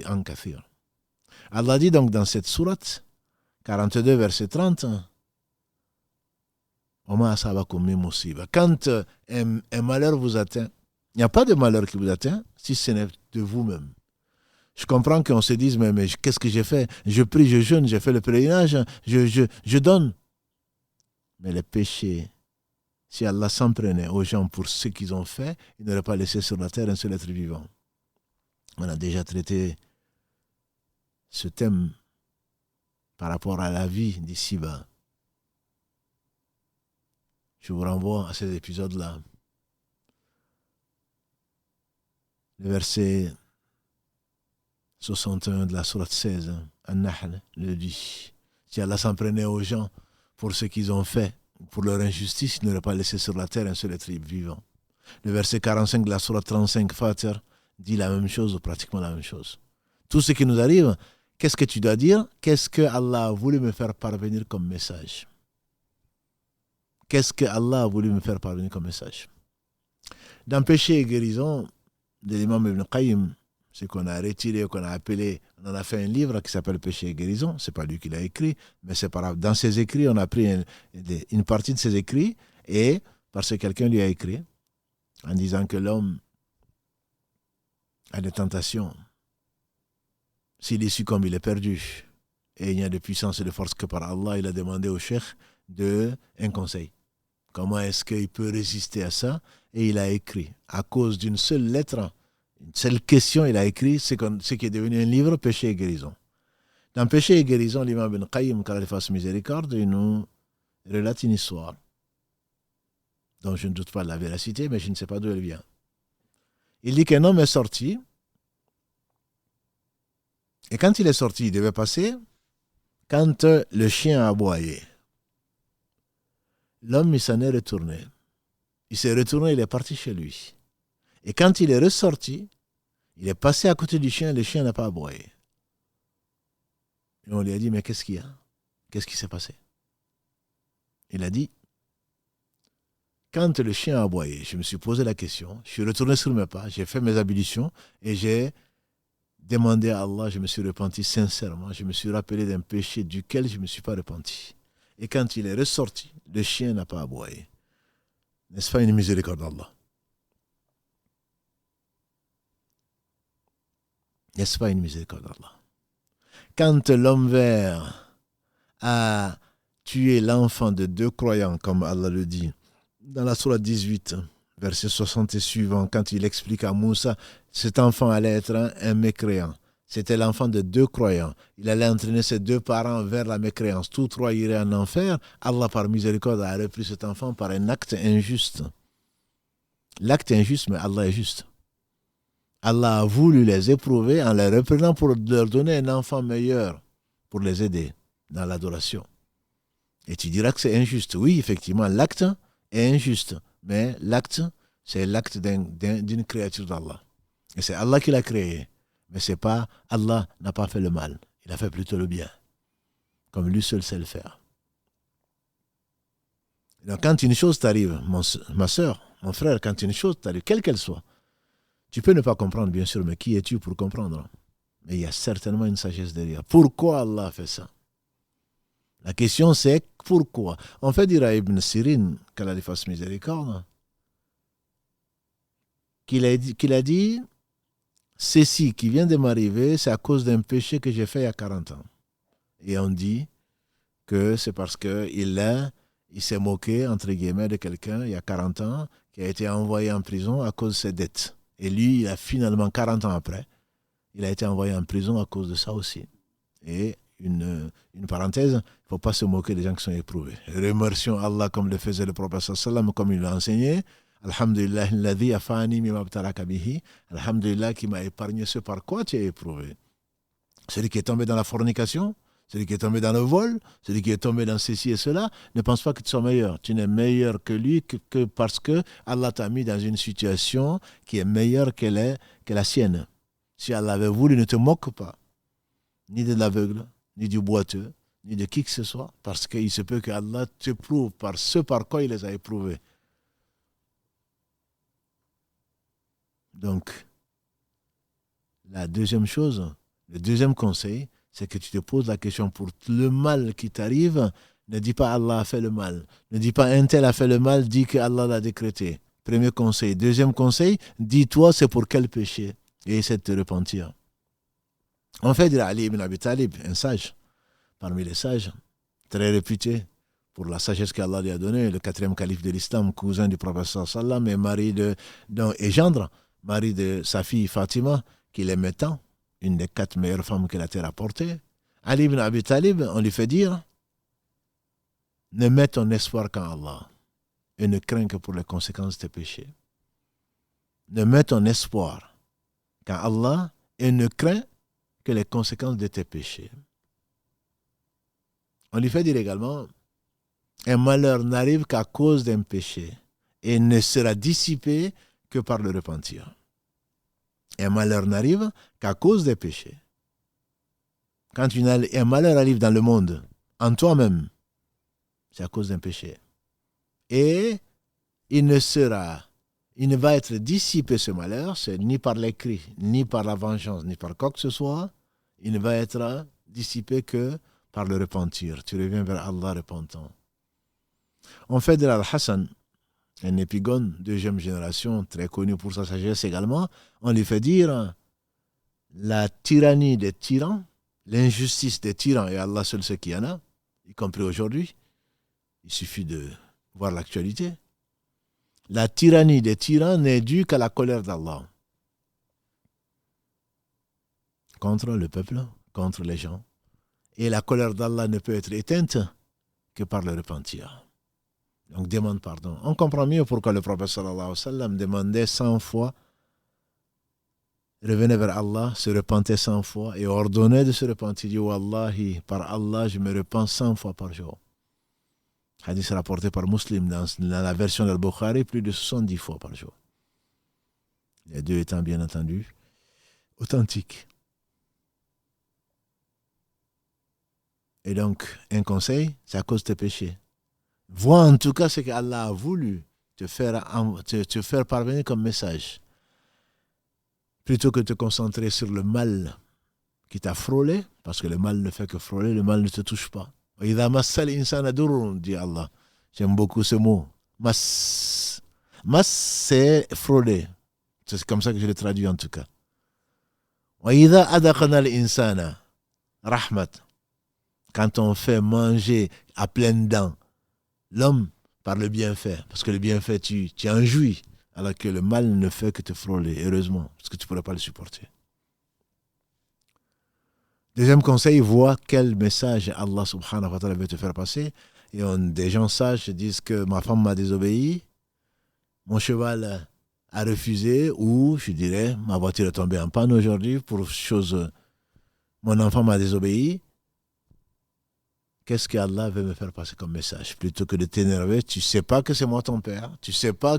عَن كَثِيرٍ. Allah dit donc dans cette sourate 42, verset 30, quand un malheur vous atteint, il n'y a pas de malheur qui vous atteint si ce n'est de vous-même. Je comprends qu'on se dise, mais qu'est-ce que j'ai fait? Je prie, je jeûne, j'ai fait le pèlerinage, je donne. Mais les péchés, si Allah s'en prenait aux gens pour ce qu'ils ont fait, il n'aurait pas laissé sur la terre un seul être vivant. On a déjà traité ce thème par rapport à la vie d'ici-bas. Je vous renvoie à ces épisodes-là. Le verset 61 de la sourate 16, An-Nahl, le dit. Si Allah s'en prenait aux gens pour ce qu'ils ont fait, pour leur injustice, il n'aurait pas laissé sur la terre un seul être vivant. Le verset 45 de la sourate 35, Fatir, dit la même chose ou pratiquement la même chose. Tout ce qui nous arrive, qu'est-ce que tu dois dire? Qu'est-ce que Allah a voulu me faire parvenir comme message? Qu'est-ce que Allah a voulu me faire parvenir comme message? Dans Péché et guérison de l'imam Ibn Qayyim, ce qu'on a retiré, qu'on a appelé, on en a fait un livre qui s'appelle Péché et guérison. Ce n'est pas lui qui l'a écrit, mais c'est pas grave. Dans ses écrits, on a pris une partie de ses écrits et parce que quelqu'un lui a écrit en disant que l'homme a des tentations. S'il est succombe, il est perdu. Et il n'y a de puissance et de force que par Allah. Il a demandé au cheikh un conseil. Comment est-ce qu'il peut résister à ça? Et il a écrit, à cause d'une seule lettre, une seule question, il a écrit ce qui est devenu un livre, Péché et guérison. Dans Péché et guérison, l'imam Ibn Qayyim, qu'Allah fasse miséricorde, il nous relate une histoire dont je ne doute pas de la véracité, mais je ne sais pas d'où elle vient. Il dit qu'un homme est sorti Et quand il est sorti, il devait passer. Quand le chien a aboyé, l'homme, il s'en est retourné. Il s'est retourné, il est parti chez lui. Et quand il est ressorti, il est passé à côté du chien, le chien n'a pas aboyé. Et on lui a dit, mais qu'est-ce qu'il y a? Qu'est-ce qui s'est passé? Il a dit, quand le chien a aboyé, je me suis posé la question, je suis retourné sur mes pas, j'ai fait mes ablutions et j'ai demandé à Allah, je me suis repenti sincèrement, je me suis rappelé d'un péché duquel je ne me suis pas repenti. Et quand il est ressorti, le chien n'a pas aboyé. N'est-ce pas une miséricorde d'Allah? N'est-ce pas une miséricorde d'Allah? Quand l'homme vert a tué l'enfant de deux croyants, comme Allah le dit, dans la sourate 18, verset 60 et suivant, quand il explique à Moussa, cet enfant allait être un mécréant. C'était l'enfant de deux croyants. Il allait entraîner ses deux parents vers la mécréance. Tous trois iraient en enfer. Allah, par miséricorde, a repris cet enfant par un acte injuste. L'acte est injuste, mais Allah est juste. Allah a voulu les éprouver en les reprenant pour leur donner un enfant meilleur, pour les aider dans l'adoration. Et tu diras que c'est injuste. Oui, effectivement, l'acte est injuste, mais l'acte, c'est l'acte d'une créature d'Allah. Et c'est Allah qui l'a créé. Mais c'est pas, Allah n'a pas fait le mal. Il a fait plutôt le bien. Comme lui seul sait le faire. Donc quand une chose t'arrive, ma soeur, mon frère, quand une chose t'arrive, quelle qu'elle soit, tu peux ne pas comprendre, bien sûr, mais qui es-tu pour comprendre? Mais il y a certainement une sagesse derrière. Pourquoi Allah a fait ça? La question c'est pourquoi? On fait dire à Ibn Sirin, qu'Allah lui fasse miséricorde, qu'il a dit ceci qui vient de m'arriver, c'est à cause d'un péché que j'ai fait il y a 40 ans. Et on dit que c'est parce qu'il s'est moqué, entre guillemets, de quelqu'un il y a 40 ans, qui a été envoyé en prison à cause de ses dettes. Et lui, il a finalement, 40 ans après, il a été envoyé en prison à cause de ça aussi. Et une parenthèse, il ne faut pas se moquer des gens qui sont éprouvés. Remercions Allah comme le faisait le prophète sallam, comme il l'a enseigné. Alhamdulillah, alladhi afani mimma abtalaka bihi. Alhamdulillah qui m'a épargné ce par quoi tu es éprouvé. Celui qui est tombé dans la fornication, celui qui est tombé dans le vol, celui qui est tombé dans ceci et cela, ne pense pas que tu sois meilleur. Tu n'es meilleur que lui que parce que Allah t'a mis dans une situation qui est meilleure que la sienne. Si Allah avait voulu, ne te moque pas, ni de l'aveugle, ni du boiteux, ni de qui que ce soit, parce qu'il se peut que Allah t'éprouve par ce par quoi il les a éprouvés. Donc, la deuxième chose, le deuxième conseil, c'est que tu te poses la question pour le mal qui t'arrive. Ne dis pas Allah a fait le mal. Ne dis pas un tel a fait le mal, dis que Allah l'a décrété. Premier conseil. Deuxième conseil, dis-toi c'est pour quel péché et essaie de te repentir. On fait dire Ali ibn Abi Talib, un sage, parmi les sages, très réputé pour la sagesse qu'Allah lui a donnée, le quatrième calife de l'islam, cousin du prophète sallam et gendre, mari de sa fille Fatima, qu'il aimait tant, une des 4 meilleures femmes que la terre a portées. Ali ibn Abi Talib, on lui fait dire, ne mets ton espoir qu'en Allah et ne crains que pour les conséquences de tes péchés. Ne mets ton espoir qu'en Allah et ne crains que les conséquences de tes péchés. On lui fait dire également, un malheur n'arrive qu'à cause d'un péché et ne sera dissipé que par le repentir. Un malheur n'arrive qu'à cause des péchés. Quand un malheur arrive dans le monde, en toi-même, c'est à cause d'un péché. Et il ne va être dissipé ce malheur, c'est ni par les cris, ni par la vengeance, ni par quoi que ce soit, il ne va être dissipé que par le repentir. Tu reviens vers Allah repentant. On fait de Al-Hassan, un épigone, deuxième génération, très connu pour sa sagesse également, on lui fait dire la tyrannie des tyrans, l'injustice des tyrans, et Allah seul sait qu'il y en a, y compris aujourd'hui, il suffit de voir l'actualité. La tyrannie des tyrans n'est due qu'à la colère d'Allah. Contre le peuple, contre les gens. Et la colère d'Allah ne peut être éteinte que par le repentir. Donc demande pardon. On comprend mieux pourquoi le prophète sallallahu alayhi wa sallam demandait 100 fois revenait vers Allah, se repentait 100 fois et ordonnait de se repentir. Il dit, Wallahi, par Allah, je me repens 100 fois par jour. Hadith rapporté par Muslim dans la version d'Al-Bukhari, plus de 70 fois par jour. Les deux étant bien entendu authentiques. Et donc, un conseil, c'est à cause de tes péchés. Vois en tout cas ce qu'Allah a voulu te faire parvenir comme message. Plutôt que de te concentrer sur le mal qui t'a frôlé, parce que le mal ne fait que frôler, le mal ne te touche pas. Dit Allah. J'aime beaucoup ce mot. Mas, c'est frôler. C'est comme ça que je le traduis en tout cas. Rahmat. Quand on fait manger à pleines dents l'homme par le bienfait, parce que le bienfait, tu en jouis, alors que le mal ne fait que te frôler, heureusement, parce que tu ne pourrais pas le supporter. Deuxième conseil, vois quel message Allah subhanahu wa ta'ala veut te faire passer. Et des gens sages disent que ma femme m'a désobéi, mon cheval a refusé, ou je dirais, ma voiture est tombée en panne aujourd'hui pour chose, mon enfant m'a désobéi. Qu'est-ce qu'Allah veut me faire passer comme message? Plutôt que de t'énerver, tu ne sais pas que c'est moi ton père, tu ne sais pas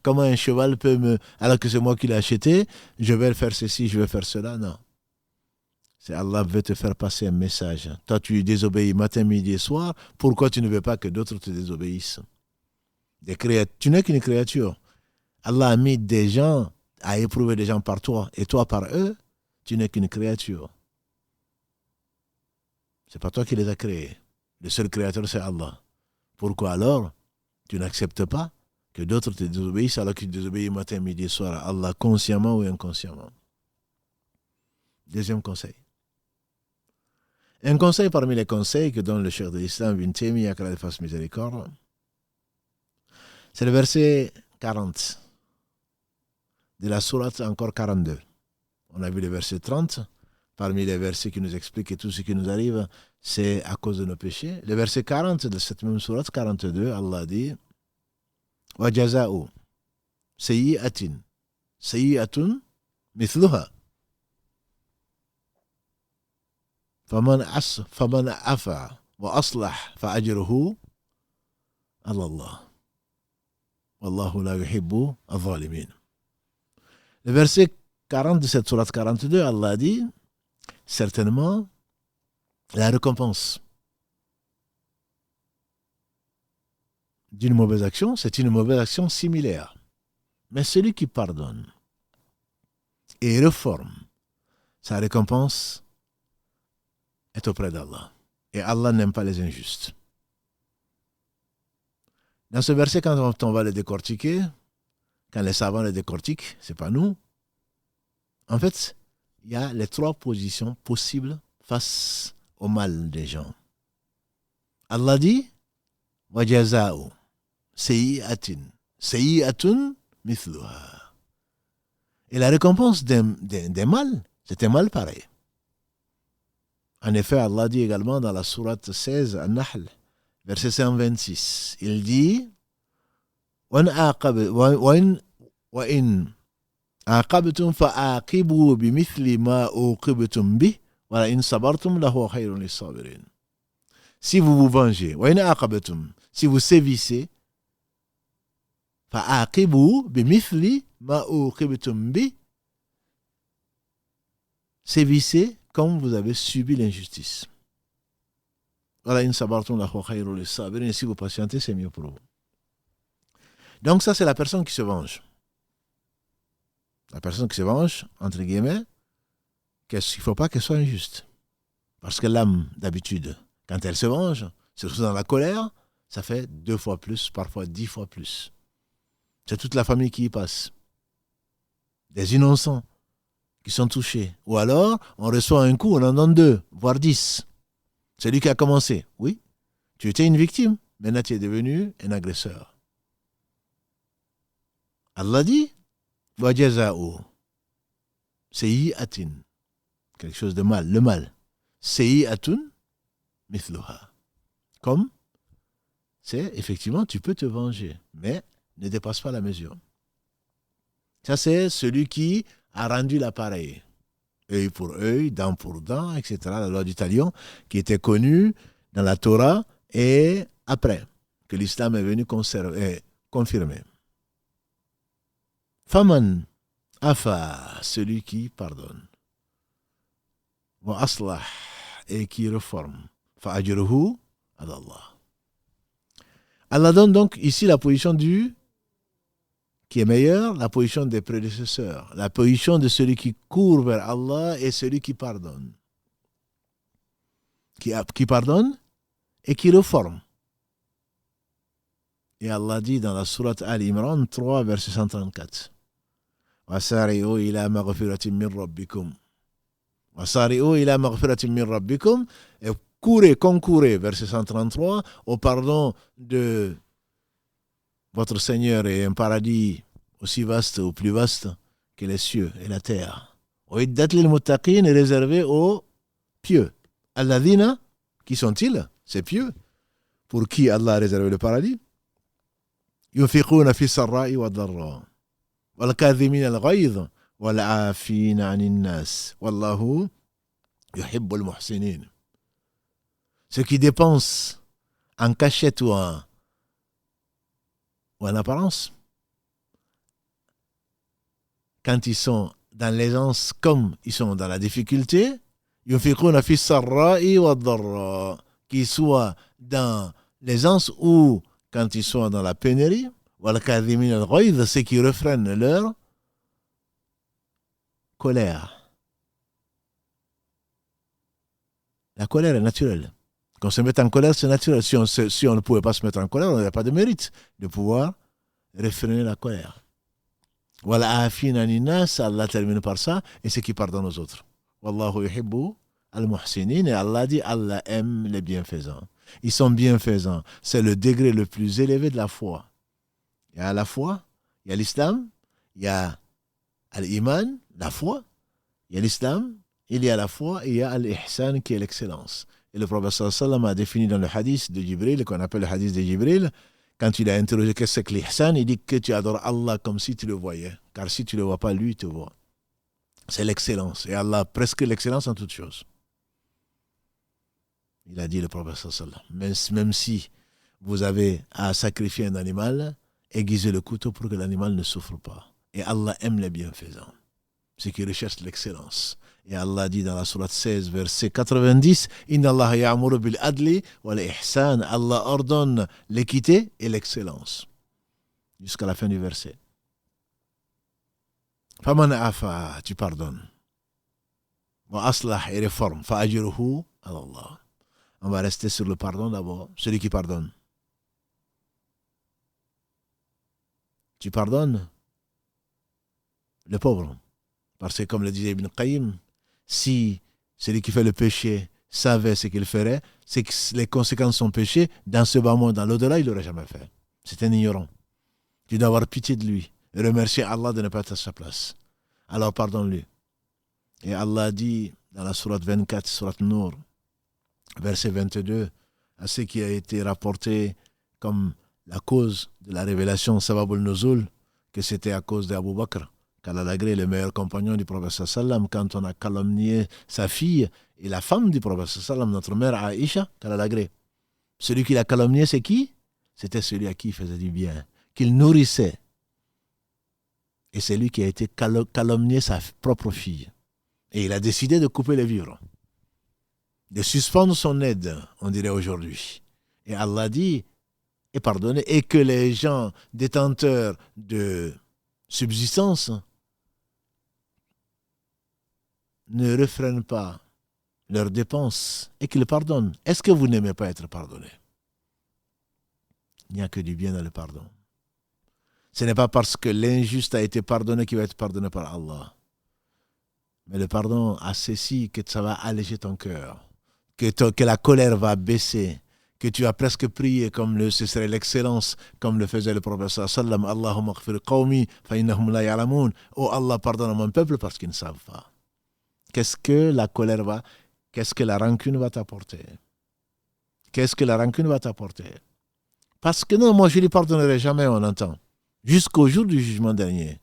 comment un cheval peut alors que c'est moi qui l'ai acheté, je vais faire ceci, je vais faire cela, non. C'est Allah veut te faire passer un message. Toi, tu désobéis matin, midi et soir. Pourquoi tu ne veux pas que d'autres te désobéissent? Tu n'es qu'une créature. Allah a mis des gens, a éprouvé des gens par toi, et toi par eux, tu n'es qu'une créature. C'est pas toi qui les as créés. Le seul créateur, c'est Allah. Pourquoi alors tu n'acceptes pas que d'autres te désobéissent alors qu'ils désobéissent matin, midi et soir à Allah, consciemment ou inconsciemment? Deuxième conseil. Un conseil parmi les conseils que donne le cheikh de l'islam, Ibn Taymiyyah, qu'Allah fasse miséricorde, c'est le verset 40 de la sourate encore 42. On a vu le verset 30, parmi les versets qui nous expliquent que tout ce qui nous arrive, c'est à cause de nos péchés. Le verset 40 de cette même sourate 42, Allah dit « Wa jaza'u sayyi'atin sayyi'atun mithluha » فمن عفا وأصلح فأجره على الله والله لا يحب الظالمين. Le verset 40 de cette sourate 42, Allah dit certainement la récompense d'une mauvaise action, c'est une mauvaise action similaire. Mais celui qui pardonne et reforme, sa récompense est auprès d'Allah. Et Allah n'aime pas les injustes. Dans ce verset, quand on va le décortiquer, quand les savants le décortiquent, c'est pas nous. En fait, il y a les trois positions possibles face au mal des gens. Allah dit wa jaza'u sayyi'atun mithluha. Et la récompense des mal, c'est un mal pareil. En effet, Allah dit également dans la sourate 16, An-Nahl, verset 126, il dit وَإِنْ عَاقَبْتُمْ فَعَاقِبُوا بِمِثْلِ مَا عُوقِبْتُمْ بِهِ وَلَئِنْ صَبَرْتُمْ لَهُوَ خَيْرٌ لِلصَّابِرِينَ. Si vous vous vengez, وَإِنْ عَاقَبْتُمْ, si vous sévissez, فَعَاقِبُوا بِمِثْلِ مَا عُوقِبْتُمْ بِهِ, sévissez comme vous avez subi l'injustice. Et si vous patientez, c'est mieux pour vous. Donc ça, c'est la personne qui se venge. La personne qui se venge, entre guillemets, il ne faut pas qu'elle soit injuste. Parce que l'âme, d'habitude, quand elle se venge, surtout dans la colère, ça fait 2 fois plus, parfois 10 fois plus. C'est toute la famille qui y passe. Des innocents qui sont touchés. Ou alors, on reçoit un coup, on en donne 2, voire 10. C'est lui qui a commencé. Oui, tu étais une victime, maintenant tu es devenu un agresseur. Allah dit, wa jaza'u sayyi'atin, quelque chose de mal, le mal. Sayyi'atun mithluha. Comme, c'est effectivement, tu peux te venger, mais ne dépasse pas la mesure. Ça, c'est celui qui a rendu l'appareil. Œil pour œil, dent pour dent, etc. La loi du talion qui était connue dans la Torah et après que l'islam est venu confirmer. Faman afa, celui qui pardonne. Wa aslah, et qui reforme. Fa ajruhu ala Allah. Allah donne donc ici la position du qui est meilleure, la position des prédécesseurs, la position de celui qui court vers Allah et celui qui pardonne. Qui pardonne et qui reforme. Et Allah dit dans la sourate Al-Imran 3, verset 134. وَسَارِعُوا إِلَى مَغْفِرَةٍ مِّن رَبِّكُمْ وَسَارِعُوا إِلَى مَغْفِرَةٍ مِّن رَبِّكُمْ. Et concourez, verset 133, au pardon de votre Seigneur et un paradis aussi vaste ou plus vaste que les cieux et la terre. وَإِدَّتْ لِلْمُتَّقِينَ est réservé aux pieux. Alladhina, qui sont-ils? Ces pieux. Pour qui Allah a réservé le paradis? يُنْفِقُونَ فِي السَّرَّاءِ وَالضَّرَّاءِ وَالْكَاظِمِينَ الْغَيْظَ وَالْعَافِينَ عَنِ النَّاسِ وَاللَّهُ يُحِبُّ الْمُحْسِنِينَ. Ceux qui dépensent en cachette ou en apparence, quand ils sont dans l'aisance comme ils sont dans la difficulté, يُنْفِقُونَ فِي السَّرَّاءِ وَالضَّرَّاءِ, qu'ils soient dans l'aisance ou quand ils sont dans la pénurie, وَالْكَاظِمِينَ الْغَيْظَ, ceux qui refreinent leur colère. La colère est naturelle. Qu'on se mette en colère, c'est naturel. Si on ne pouvait pas se mettre en colère, on n'aurait pas de mérite de pouvoir réfréner la colère. وَالْعَافِينَ عَنِ النَّاسِ, Allah termine par ça, et ceux qui pardonnent aux autres. وَاللَّهُ يُحِبُّ الْمُحْسِنِينَ, et Allah dit, Allah aime les bienfaisants. Ils sont bienfaisants. C'est le degré le plus élevé de la foi. Il y a la foi, il y a l'islam, il y a l'iman, la foi, il y a l'islam, il y a la foi et il y a l'ihsan qui est l'excellence. Et le prophète sallallahu alayhi wa sallam a défini dans le hadith de Jibril, qu'on appelle le hadith de Jibril, quand il a interrogé qu'est-ce que c'est que l'ihsan, il dit que tu adores Allah comme si tu le voyais. Car si tu ne le vois pas, lui, il te voit. C'est l'excellence. Et Allah a presque l'excellence en toutes choses. Il a dit le prophète sallallahu alayhi wa sallam, même si vous avez à sacrifier un animal, aiguisez le couteau pour que l'animal ne souffre pas. Et Allah aime les bienfaisants, ceux qui recherchent l'excellence. Et Allah dit dans la sourate 16, verset 90, Inna Allah ya'muru bil adli wal ihsan. Allah ordonne l'équité et l'excellence. Jusqu'à la fin du verset. Faman afa, tu pardonnes. Wa aslah, et réforme. Fa ajruhu ala Allah. On va rester sur le pardon d'abord. Celui qui pardonne. Tu pardonnes le pauvre. Parce que comme le disait Ibn Qayyim, si celui qui fait le péché savait ce qu'il ferait, c'est que les conséquences de son péché, dans ce bas monde, dans l'au-delà, il ne l'aurait jamais fait. C'est un ignorant. Tu dois avoir pitié de lui et remercier Allah de ne pas être à sa place. Alors pardonne-lui. Et Allah dit dans la sourate 24, sourate Nour, verset 22, à ce qui a été rapporté comme la cause de la révélation Sababul Nuzul, que c'était à cause d'Abu Bakr, qu'Allah l'agré, le meilleur compagnon du prophète sallam, quand on a calomnié sa fille et la femme du prophète sallam, notre mère Aïcha, qu'Allah l'agré. Celui qui l'a calomnié, c'est qui? C'était celui à qui il faisait du bien, qu'il nourrissait. Et c'est lui qui a été calomnié sa propre fille. Et il a décidé de couper les vivres, de suspendre son aide, on dirait aujourd'hui. Et Allah dit, et pardonner, et que les gens détenteurs de subsistance ne refreinent pas leurs dépenses et qu'ils pardonnent. Est-ce que vous n'aimez pas être pardonné? Il n'y a que du bien dans le pardon. Ce n'est pas parce que l'injuste a été pardonné qu'il va être pardonné par Allah. Mais le pardon a ceci que ça va alléger ton cœur, que la colère va baisser, que tu as presque prié comme ce serait l'excellence, comme le faisait le prophète sallam, Allahumma ghfir qawmi fa innahum la ya'lamun. Oh Allah, pardonne à mon peuple parce qu'ils ne savent pas. Qu'est-ce que la colère va, qu'est-ce que la rancune va t'apporter? Qu'est-ce que la rancune va t'apporter? Parce que non, moi je ne lui pardonnerai jamais, on entend. Jusqu'au jour du jugement dernier.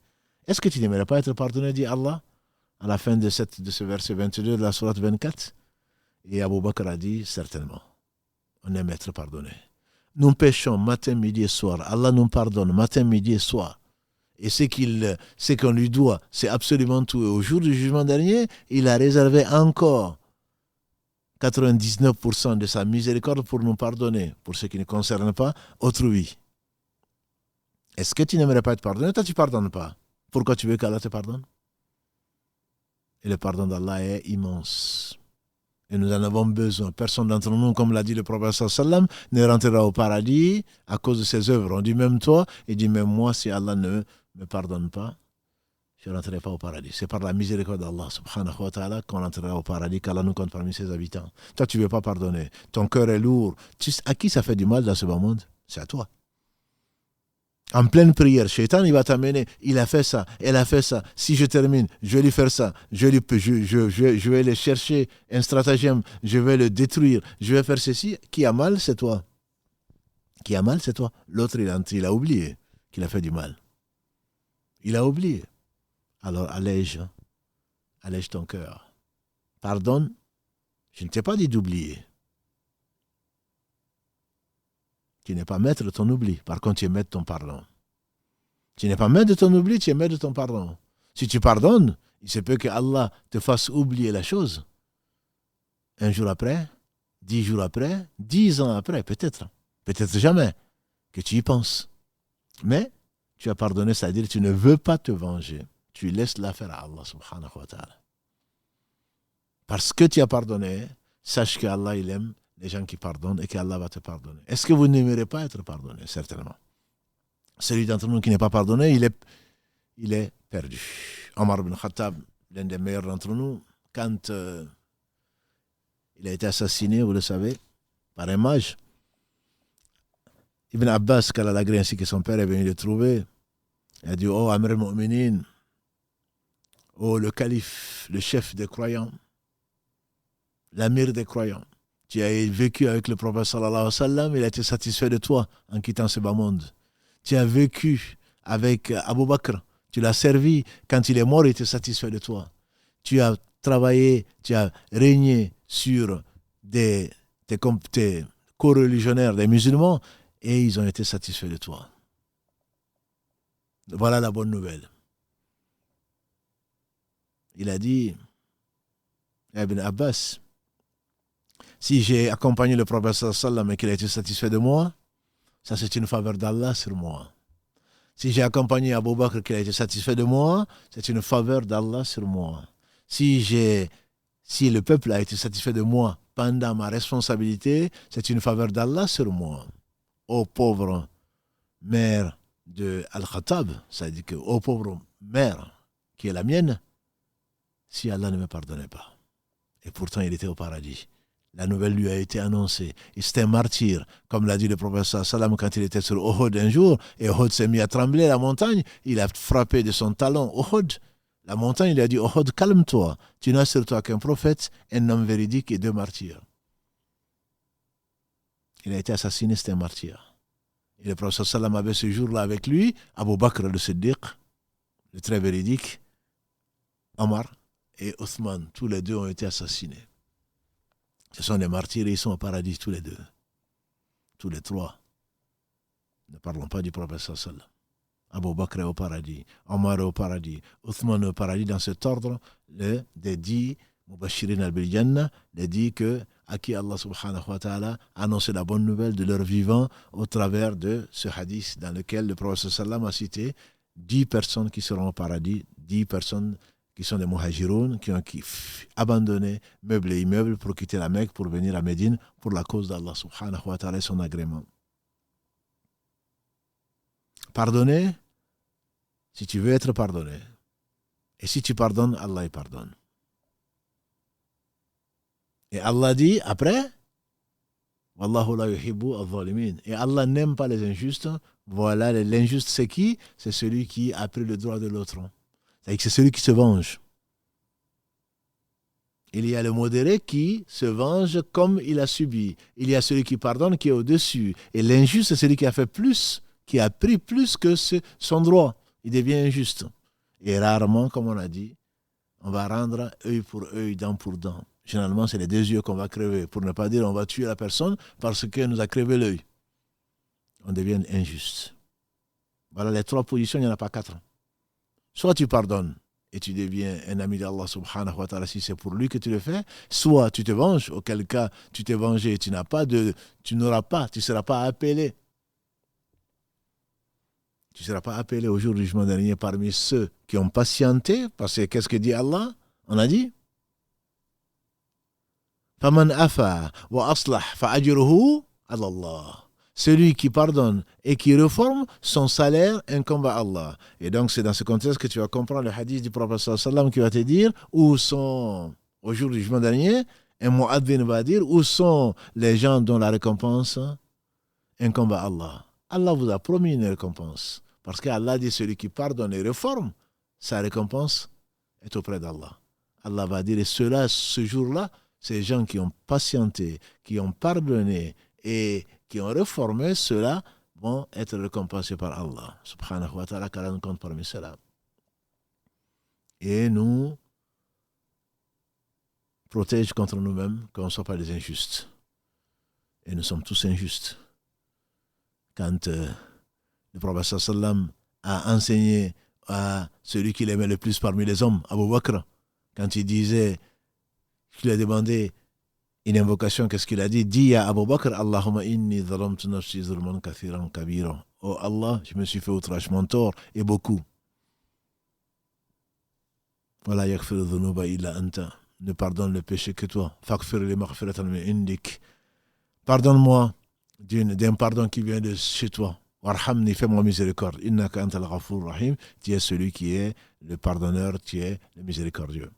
Est-ce que tu n'aimerais pas être pardonné, dit Allah, à la fin de ce verset 22 de la sourate 24? Et Abu Bakr a dit, certainement, on aime être pardonné. Nous péchons matin, midi et soir. Allah nous pardonne matin, midi et soir. Et ce qu'on lui doit, c'est absolument tout. Et au jour du jugement dernier, il a réservé encore 99% de sa miséricorde pour nous pardonner, pour ce qui ne concerne pas autrui. Est-ce que tu n'aimerais pas être pardonné? Toi, tu ne pardonnes pas. Pourquoi tu veux qu'Allah te pardonne? Et le pardon d'Allah est immense. Et nous en avons besoin. Personne d'entre nous, comme l'a dit le prophète sallam, ne rentrera au paradis à cause de ses œuvres. On dit même toi, et dit même moi, si Allah ne me pardonne pas, je ne rentrerai pas au paradis. C'est par la miséricorde d'Allah subhanahu wa ta'ala qu'on rentrera au paradis, qu'Allah nous compte parmi ses habitants. Toi, tu ne veux pas pardonner. Ton cœur est lourd. À qui ça fait du mal dans ce bas monde? C'est à toi. En pleine prière, Shaitan, il va t'amener, il a fait ça, elle a fait ça. Si je termine, je vais lui faire ça. Je vais aller chercher un stratagème, je vais le détruire, je vais faire ceci. Qui a mal, c'est toi. Qui a mal, c'est toi. L'autre, il a oublié qu'il a fait du mal. Il a oublié. Alors allège ton cœur. Pardonne, je ne t'ai pas dit d'oublier. Tu n'es pas maître de ton oubli. Par contre, tu es maître de ton pardon. Tu n'es pas maître de ton oubli, tu es maître de ton pardon. Si tu pardonnes, il se peut que Allah te fasse oublier la chose. Un jour après, 10 jours après, 10 ans après, peut-être. Peut-être jamais que tu y penses. Mais tu as pardonné, c'est-à-dire que tu ne veux pas te venger. Tu laisses l'affaire à Allah subhanahu wa ta'ala. Parce que tu as pardonné, sache que Allah il aime les gens qui pardonnent et qu'Allah va te pardonner. Est-ce que vous n'aimerez pas être pardonné? Certainement. Celui d'entre nous qui n'est pas pardonné, il est perdu. Omar ibn Khattab, l'un des meilleurs d'entre nous, quand il a été assassiné, vous le savez, par un mage, Ibn Abbas, Kalalagré ainsi que son père est venu le trouver. Il a dit, oh Amir al-Mu'minin, oh le calife, le chef des croyants, l'amir des croyants. Tu as vécu avec le prophète sallallahu alayhi wa sallam, il a été satisfait de toi en quittant ce bas monde. Tu as vécu avec Abu Bakr, tu l'as servi, quand il est mort, il était satisfait de toi. Tu as travaillé, tu as régné sur tes co-religionnaires, des musulmans, et ils ont été satisfaits de toi. Voilà la bonne nouvelle. Il a dit, Ibn Abbas, si j'ai accompagné le prophète sallam et qu'il a été satisfait de moi, ça c'est une faveur d'Allah sur moi. Si j'ai accompagné Abu Bakr et qu'il a été satisfait de moi, c'est une faveur d'Allah sur moi. Si le peuple a été satisfait de moi pendant ma responsabilité, c'est une faveur d'Allah sur moi. Ô pauvre mère de Al-Khattab, ça dit que ô pauvre mère qui est la mienne, si Allah ne me pardonnait pas. Et pourtant il était au paradis. La nouvelle lui a été annoncée. Et c'était un martyr, comme l'a dit le prophète sallam quand il était sur Uhud un jour, et Uhud s'est mis à trembler, la montagne, il a frappé de son talon Uhud. La montagne, il a dit, Uhud, calme-toi, tu n'as sur toi qu'un prophète, un homme véridique et 2 martyrs. Il a été assassiné, c'était un martyr. Et le prophète sallam avait ce jour-là avec lui, Abu Bakr le Siddiq, le très véridique, Omar et Othman, tous les 2 ont été assassinés. Ce sont des martyrs et ils sont au paradis tous les 2. Tous les 3. Ne parlons pas du prophète sallam. Abu Bakr est au paradis, Omar est au paradis, Othman est au paradis, dans cet ordre, des 10 Mubashirin al-Bil-Jannah, les 10 à qui Allah subhanahu wa ta'ala a annoncé la bonne nouvelle de leur vivant au travers de ce hadith dans lequel le prophète sallam a cité 10 personnes qui seront au paradis, 10 personnes qui sont des muhajiroun, qui ont abandonné meubles et immeubles pour quitter la Mecque, pour venir à Médine, pour la cause d'Allah subhanahu wa ta'ala et son agrément. Pardonner, si tu veux être pardonné. Et si tu pardonnes, Allah y pardonne. Et Allah dit, après, Wallahu la yuhibbu al-zalimin. Et Allah n'aime pas les injustes. Voilà, l'injuste, c'est qui? C'est celui qui a pris le droit de l'autre. C'est-à-dire que c'est celui qui se venge. Il y a le modéré qui se venge comme il a subi. Il y a celui qui pardonne qui est au-dessus. Et l'injuste, c'est celui qui a fait plus, qui a pris plus que son droit. Il devient injuste. Et rarement, comme on a dit, on va rendre œil pour œil, dent pour dent. Généralement, c'est les deux yeux qu'on va crever, pour ne pas dire on va tuer la personne parce qu'elle nous a crevé l'œil. On devient injuste. Voilà les trois positions, il n'y en a pas quatre. Soit tu pardonnes et tu deviens un ami d'Allah subhanahu wa ta'ala si c'est pour lui que tu le fais, soit tu te venges, auquel cas tu t'es vengé et tu ne seras pas appelé. Tu ne seras pas appelé au jour du jugement dernier parmi ceux qui ont patienté, parce que qu'est-ce que dit Allah? On a dit فَمَنْ أَفَى وَأَصْلَحْ فَأَجْرُهُ عَلَى اللَّهِ. Celui qui pardonne et qui reforme, son salaire incombe à Allah. Et donc c'est dans ce contexte que tu vas comprendre le hadith du prophète sallallahu alayhi wa sallam qui va te dire où sont, au jour du jugement dernier, un mu'adhin va dire où sont les gens dont la récompense incombe à Allah. Allah vous a promis une récompense. Parce qu'Allah dit celui qui pardonne et reforme, sa récompense est auprès d'Allah. Allah va dire, et ceux-là, ce jour-là, ces gens qui ont patienté, qui ont pardonné et qui ont réformé, ceux-là vont être récompensés par Allah. Subhanahu wa ta'ala, qu'Allah nous compte parmi ceux-là. Et nous protège contre nous-mêmes, qu'on ne soit pas des injustes. Et nous sommes tous injustes. Quand le prophète sallam a enseigné à celui qu'il aimait le plus parmi les hommes, Abu Bakr, quand il disait, qu'il a demandé une invocation, qu'est-ce qu'il a dit? Dis à Abu Bakr, Allahumma inni zalamtu nafsi zulman kathiran kabira. Oh Allah, je me suis fait outragement tort et beaucoup. Wala yaghfiru dhunuba illa anta. Ne pardonne le péché que toi. Faghfir li maghfiratan min indik. Pardonne-moi d'un pardon qui vient de chez toi. Warhamni, fais-moi miséricorde. Innaka antal ghafur rahim. Tu es celui qui est le pardonneur, tu es le miséricordieux.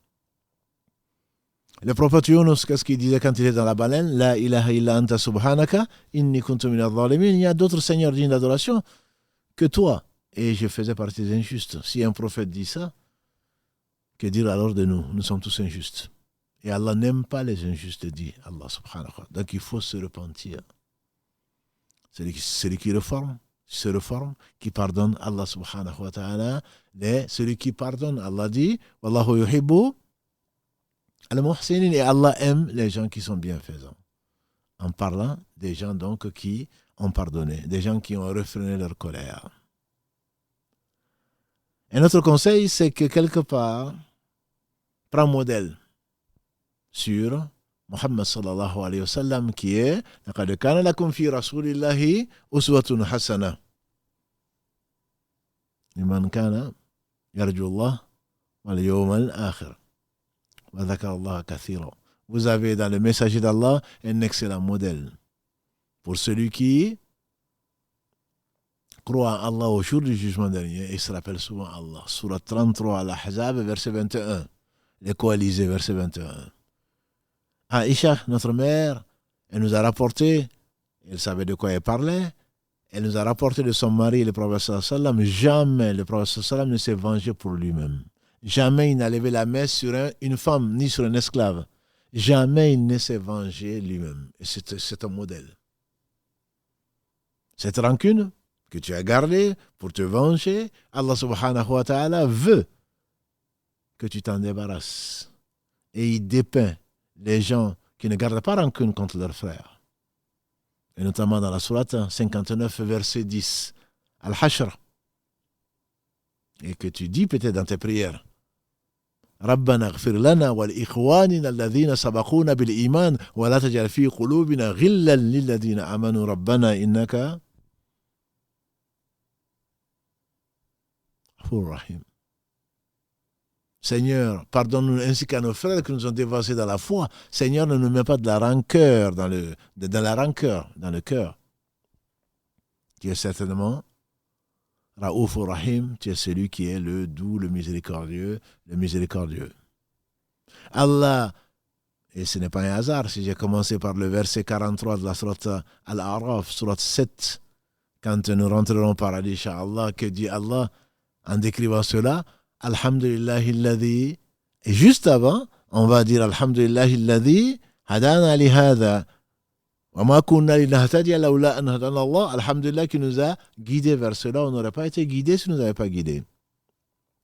Le prophète Yunus, qu'est-ce qu'il disait quand il était dans la baleine? La ilaha illa anta subhanaka, inni kuntu minadh dhalimin. Il y a d'autres seigneurs dignes d'adoration que toi. Et je faisais partie des injustes. Si un prophète dit ça, que dire alors de nous? Nous sommes tous injustes. Et Allah n'aime pas les injustes, dit Allah subhanahu wa ta'ala. Donc il faut se repentir. Celui qui reforme, se reforme, qui pardonne, Allah subhanahu wa ta'ala. Celui qui pardonne, Allah dit, Wallahu yuhibbu al-muhsinin, et Allah aime les gens qui sont bienfaisants. En parlant des gens donc qui ont pardonné, des gens qui ont refréné leur colère. Un autre conseil, c'est que quelque part, prends modèle sur Muhammad sallallahu alayhi wa sallam qui est لَقَدْ كَانَ لَكُمْ فِي رَسُولِ اللَّهِ أُسْوَةٌ حَسَنَةٌ لِمَنْ كَانَ يَرْجُو اللَّهَ وَالْيَوْمَ الْآخِرَ وَذَكَرَ اللَّهَ كَثِيرًا. Vous avez dans le messager d'Allah un excellent modèle pour celui qui croit en Allah au jour du jugement dernier et se rappelle souvent Allah. Surat 33 Al-Ahzab, verset 21. Les coalisés, verset 21. Aïcha, notre mère, elle nous a rapporté, elle savait de quoi elle parlait, elle nous a rapporté de son mari, le prophète sallallahu alayhi wa sallam. Jamais le prophète sallallahu alayhi wa sallam ne s'est vengé pour lui-même. Jamais il n'a levé la main sur une femme, ni sur un esclave. Jamais il ne s'est vengé lui-même. Et c'est un modèle. Cette rancune que tu as gardée pour te venger, Allah subhanahu wa ta'ala veut que tu t'en débarrasses. Et il dépeint les gens qui ne gardent pas rancune contre leurs frères. Et notamment dans la sourate 59, verset 10, Al-Hashr. Et que tu dis peut-être dans tes prières, ربنا اغفر لنا ولإخواننا الذين سبقونا بالإيمان ولا تجعل في قلوبنا غلا للذين آمنوا ربنا إنك غفور رحيم. Seigneur, pardonne-nous ainsi qu'à nos frères qui nous ont dévancés dans la foi. Seigneur, ne nous mets pas de la rancœur dans le cœur. Tu es certainement Raouf Rahim, tu es celui qui est le doux, le miséricordieux. Allah, et ce n'est pas un hasard si j'ai commencé par le verset 43 de la sourate Al-A'raf, sourate 7, quand nous rentrerons au paradis, Inch'Allah, que dit Allah en décrivant cela, Alhamdulillahi alladhi, et juste avant, on va dire Alhamdulillahi alladhi hadana li hadha. Alhamdulillah qui nous a guidés vers cela, on n'aurait pas été guidés si nous n'avait pas guidé.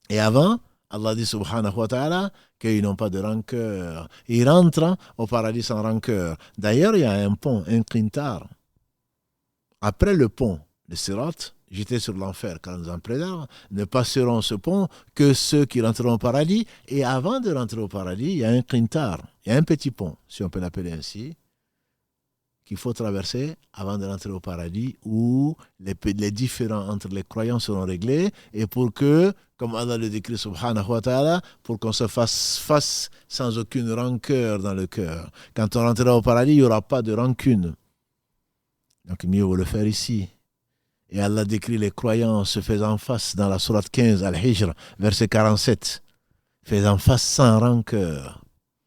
Et avant, Allah dit subhanahu wa ta'ala qu'ils n'ont pas de rancœur. Ils rentrent au paradis sans rancœur. D'ailleurs, il y a un pont, un qintar. Après le pont de Sirat, jeté sur l'enfer, car nous en préserve, ne passeront ce pont que ceux qui rentreront au paradis. Et avant de rentrer au paradis, il y a un qintar, il y a un petit pont, si on peut l'appeler ainsi, qu'il faut traverser avant de rentrer au paradis, où les différends entre les croyants seront réglés, et pour que, comme Allah le décrit subhanahu wa ta'ala, pour qu'on se fasse face sans aucune rancœur dans le cœur. Quand on rentrera au paradis, il n'y aura pas de rancune. Donc mieux vaut le faire ici. Et Allah décrit les croyants se faisant face dans la sourate 15, Al-Hijr, verset 47, faisant face sans rancœur,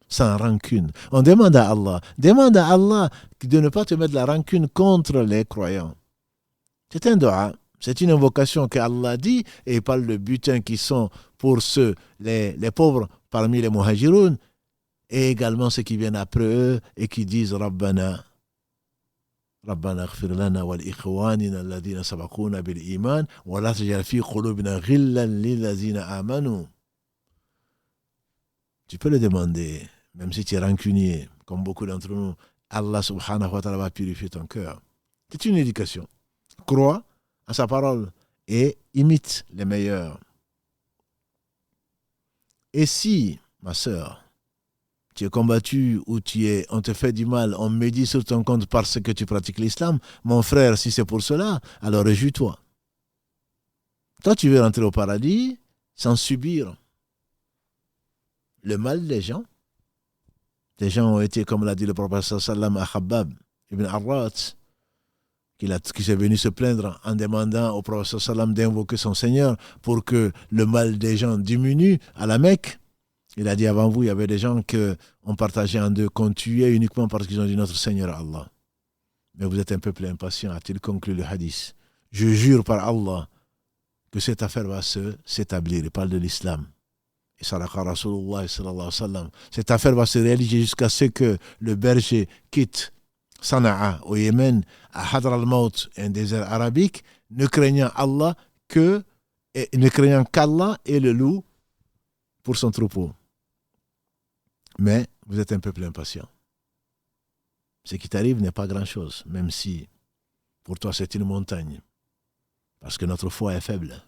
sans rancune. On demande à Allah de ne pas te mettre la rancune contre les croyants. C'est un dua, c'est une invocation qu'Allah dit, et il parle de butins qui sont pour ceux, les pauvres parmi les muhajiroun, et également ceux qui viennent après eux et qui disent Rabbana. ربنا اغفر لنا ولإخواننا الذين سبقونا بالإيمان ولا تجعل في قلوبنا غلا للذين آمنوا. Tu peux le demander, même si tu es rancunier, comme beaucoup d'entre nous, Allah subhanahu wa ta'ala va purifier ton cœur. C'est une éducation. Crois à sa parole et imite les meilleurs. Et si, ma sœur, tu es combattu ou on te fait du mal, on médit sur ton compte parce que tu pratiques l'islam, mon frère, si c'est pour cela, alors réjouis-toi. Toi, tu veux rentrer au paradis sans subir le mal des gens. Des gens ont été, comme l'a dit le prophète sallam à Khabbab ibn Arrat, qui s'est venu se plaindre en demandant au prophète sallam d'invoquer son Seigneur pour que le mal des gens diminue à la Mecque. Il a dit avant vous, il y avait des gens qu'on partageait en deux, qu'on tuait uniquement parce qu'ils ont dit notre Seigneur Allah. Mais vous êtes un peuple impatient, a-t-il conclu le hadith. Je jure par Allah que cette affaire va s'établir. Il parle de l'islam. Et sadaqa Rasulullah sallallahu alayhi wa sallam. Cette affaire va se réaliser jusqu'à ce que le berger quitte Sana'a au Yémen, à Hadr al-Maut, un désert arabique, ne craignant qu'Allah et le loup pour son troupeau. Mais vous êtes un peuple impatient. Ce qui t'arrive n'est pas grand-chose, même si pour toi c'est une montagne. Parce que notre foi est faible.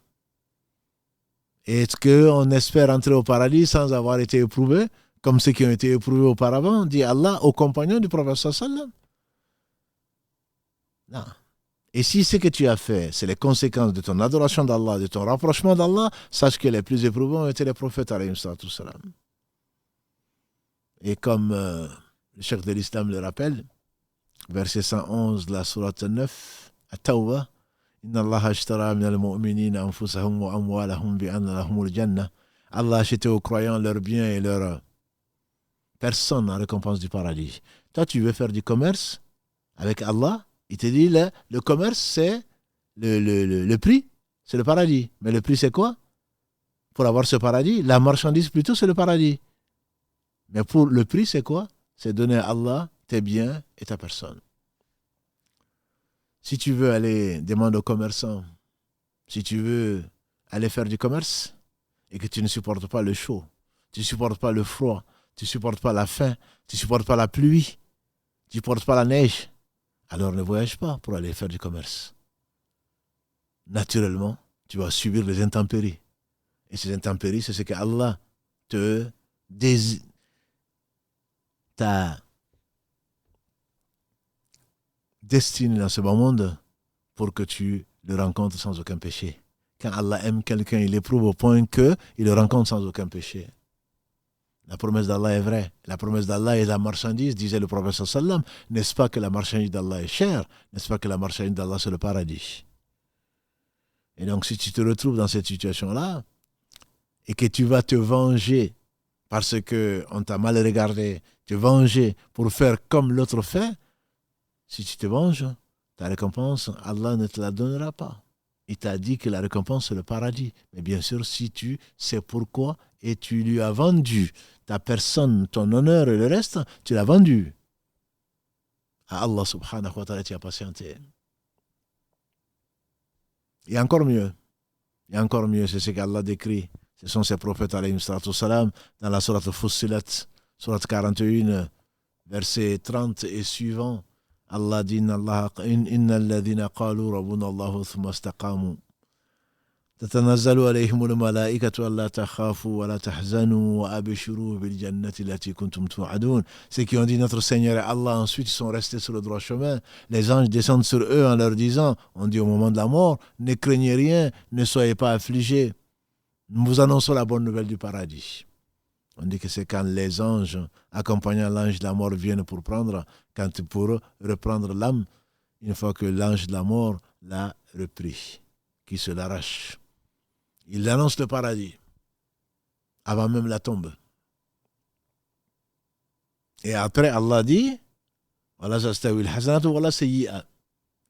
Est-ce qu'on espère entrer au paradis sans avoir été éprouvé, comme ceux qui ont été éprouvés auparavant, dit Allah aux compagnons du prophète sallam? Non. Et si ce que tu as fait, c'est les conséquences de ton adoration d'Allah, de ton rapprochement d'Allah, sache que les plus éprouvés ont été les prophètes alayhim salam. Et comme le cheikh de l'islam le rappelle, verset 111 de la sourate 9, At-Tawbah, Inna Allah ashtara min al-mu'minina anfusahum wa amwalahum bi'anna lahumul jannah. Allah a acheté aux croyants leurs biens et leurs personnes en récompense du paradis. Toi, tu veux faire du commerce avec Allah? Il te dit, le commerce, c'est le prix, c'est le paradis. Mais le prix, c'est quoi? Pour avoir ce paradis, la marchandise plutôt, c'est le paradis. Mais pour le prix, c'est quoi? C'est donner à Allah tes biens et ta personne. Si tu veux aller, demande aux commerçants, si tu veux aller faire du commerce et que tu ne supportes pas le chaud, tu ne supportes pas le froid, tu ne supportes pas la faim, tu ne supportes pas la pluie, tu ne supportes pas la neige, alors ne voyage pas pour aller faire du commerce. Naturellement, tu vas subir les intempéries. Et ces intempéries, c'est ce que Allah t'a destiné dans ce bas monde pour que tu le rencontres sans aucun péché. Quand Allah aime quelqu'un, il l'éprouve au point qu'il le rencontre sans aucun péché. La promesse d'Allah est vraie. La promesse d'Allah est la marchandise, disait le prophète sallam. N'est-ce pas que la marchandise d'Allah est chère? N'est-ce pas que la marchandise d'Allah c'est le paradis? Et donc si tu te retrouves dans cette situation-là et que tu vas te venger parce qu'on t'a mal regardé, te venger pour faire comme l'autre fait, si tu te venges, ta récompense, Allah ne te la donnera pas. Il t'a dit que la récompense, c'est le paradis. Mais bien sûr, si tu sais pourquoi et tu lui as vendu ta personne, ton honneur et le reste, tu l'as vendu à Allah subhanahu wa ta'ala, tu as patienté. Et encore mieux, c'est ce qu'Allah décrit. Ce sont ces prophètes, alayhi salatu salam, dans la sourate Fussilat, sourate 41, verset 30 et suivant. Allah dit Inna alladhina qalu rabbuna Allahu thumma istaqamu. تتنزل عليهم الملائكة ألا تخافوا ولا تحزنوا وأبشروا بالجنة التي كنتم توعدون. Ceux qui ont dit notre Seigneur est Allah, ensuite ils sont restés sur le droit chemin. Les anges descendent sur eux en leur disant, on dit au moment de la mort, ne craignez rien, ne soyez pas affligés. Nous vous annonçons la bonne nouvelle du paradis. On dit que c'est quand les anges accompagnant l'ange de la mort viennent pour reprendre l'âme, une fois que l'ange de la mort l'a repris, qui se l'arrache. Il annonce le paradis avant même la tombe. Et après, Allah dit وَلَا تَسْتَوِي الْحَسَنَةُ وَلَا سَيِّئَةُ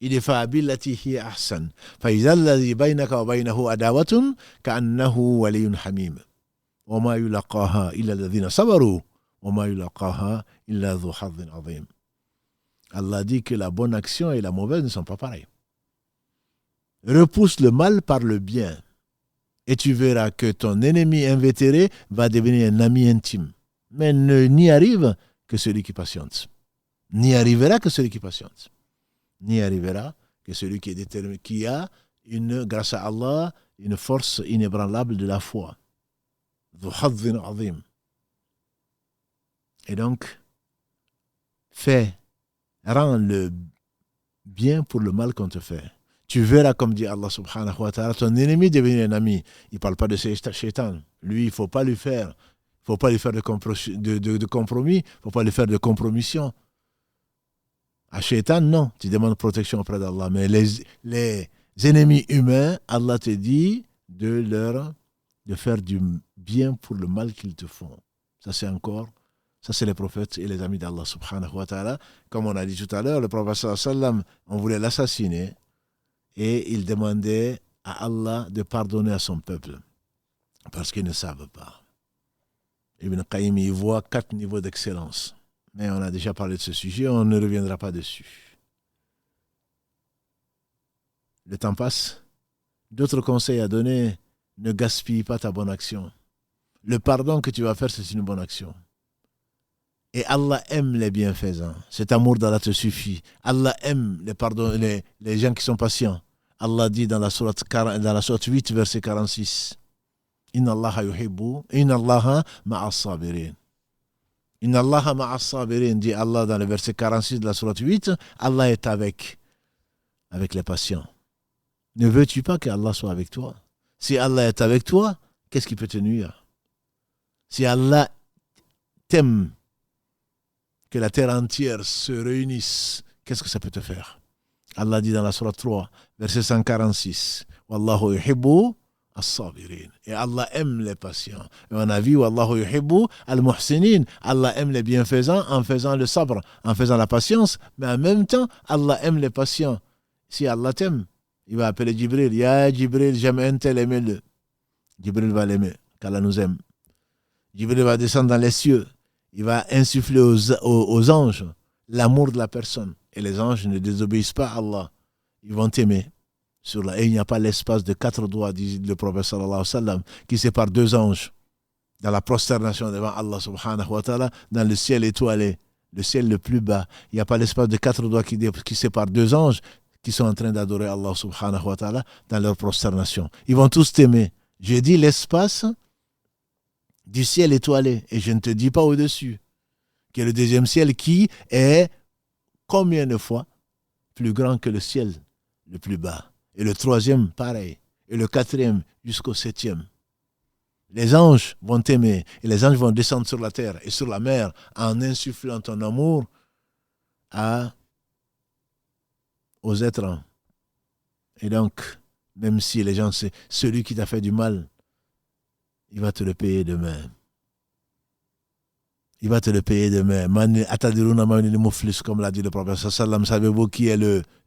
إِدْفَعْ بِالَّتِي هِيَ أَحْسَنُ فَإِذَا الَّذِي بَيْنَكَ وَبَيْنَهُ عَدَاوَةٌ كَأَنَّهُ وَلِيٌّ حَمِيمٌ وَمَا يُلَقَّاهَا إِلَّا الَّذِينَ صَبَرُوا وَمَا يُلَقَّاهَا إِلَّا ذُو حَظٍّ عَظِيمٍ. Allah dit que la bonne action et la mauvaise ne sont pas pareilles. Repousse le mal par le bien. Et tu verras que ton ennemi invétéré va devenir un ami intime. Mais n'y arrive que celui qui patiente. N'y arrivera que celui qui patiente. N'y arrivera que celui qui est déterminé, qui a grâce à Allah, une force inébranlable de la foi. Et donc, rends le bien pour le mal qu'on te fait. Tu verras, comme dit Allah subhanahu wa ta'ala, ton ennemi devenir un ami. Il ne parle pas de shaitan. Lui, il ne faut pas lui faire de compromis, il ne faut pas lui faire de compromission. À shaitan, non. Tu demandes protection auprès d'Allah. Mais les ennemis humains, Allah te dit de faire du bien pour le mal qu'ils te font. Ça, c'est les prophètes et les amis d'Allah subhanahu wa ta'ala. Comme on a dit tout à l'heure, le prophète sallallahu alayhi wa sallam, on voulait l'assassiner. Et il demandait à Allah de pardonner à son peuple parce qu'ils ne savent pas. Ibn Qayyim y voit 4 niveaux d'excellence. Mais on a déjà parlé de ce sujet, on ne reviendra pas dessus. Le temps passe. D'autres conseils à donner, ne gaspille pas ta bonne action. Le pardon que tu vas faire, c'est une bonne action. Et Allah aime les bienfaisants. Cet amour d'Allah te suffit. Allah aime les gens qui sont patients. Allah dit dans la sourate 8, verset 46. Inna Allaha ma'as sabirin. Inna Allaha ma'as sabirin, dit Allah dans le verset 46 de la sourate 8. Allah est avec les patients. Ne veux-tu pas qu'Allah soit avec toi? Si Allah est avec toi, qu'est-ce qui peut te nuire? Si Allah t'aime, que la terre entière se réunisse, qu'est-ce que ça peut te faire? Allah dit dans la sourate 3, verset 146, Wallahu yuhibbu as-sabirin. Et Allah aime les patients. Et on a vu Wallahu yuhibbu al-muhsinin. Allah aime les bienfaisants en faisant le sabre, en faisant la patience, mais en même temps, Allah aime les patients. Si Allah t'aime, il va appeler Jibril. Ya Jibril, j'aime un tel, aimez-le. Jibril va l'aimer, qu'Allah nous aime. Jibril va descendre dans les cieux. Il va insuffler aux anges l'amour de la personne. Et les anges ne désobéissent pas à Allah. Ils vont t'aimer. Et il n'y a pas l'espace de 4 doigts, dit le prophète sallallahu alayhi wa sallam, qui sépare 2 anges dans la prosternation devant Allah subhanahu wa ta'ala, dans le ciel étoilé, le ciel le plus bas. Il n'y a pas l'espace de 4 doigts qui sépare 2 anges qui sont en train d'adorer Allah subhanahu wa ta'ala dans leur prosternation. Ils vont tous t'aimer. J'ai dit l'espace du ciel étoilé, et je ne te dis pas au-dessus, qui est le 2e ciel, qui est combien de fois plus grand que le ciel le plus bas, et le 3e pareil, et le 4e jusqu'au 7e. Les anges vont t'aimer, et les anges vont descendre sur la terre et sur la mer en insufflant ton amour aux êtres. Et donc, même si les gens, c'est celui qui t'a fait du mal, il va te le payer demain. Il va te le payer demain. Comme l'a dit le prophète sallam, savez-vous qui est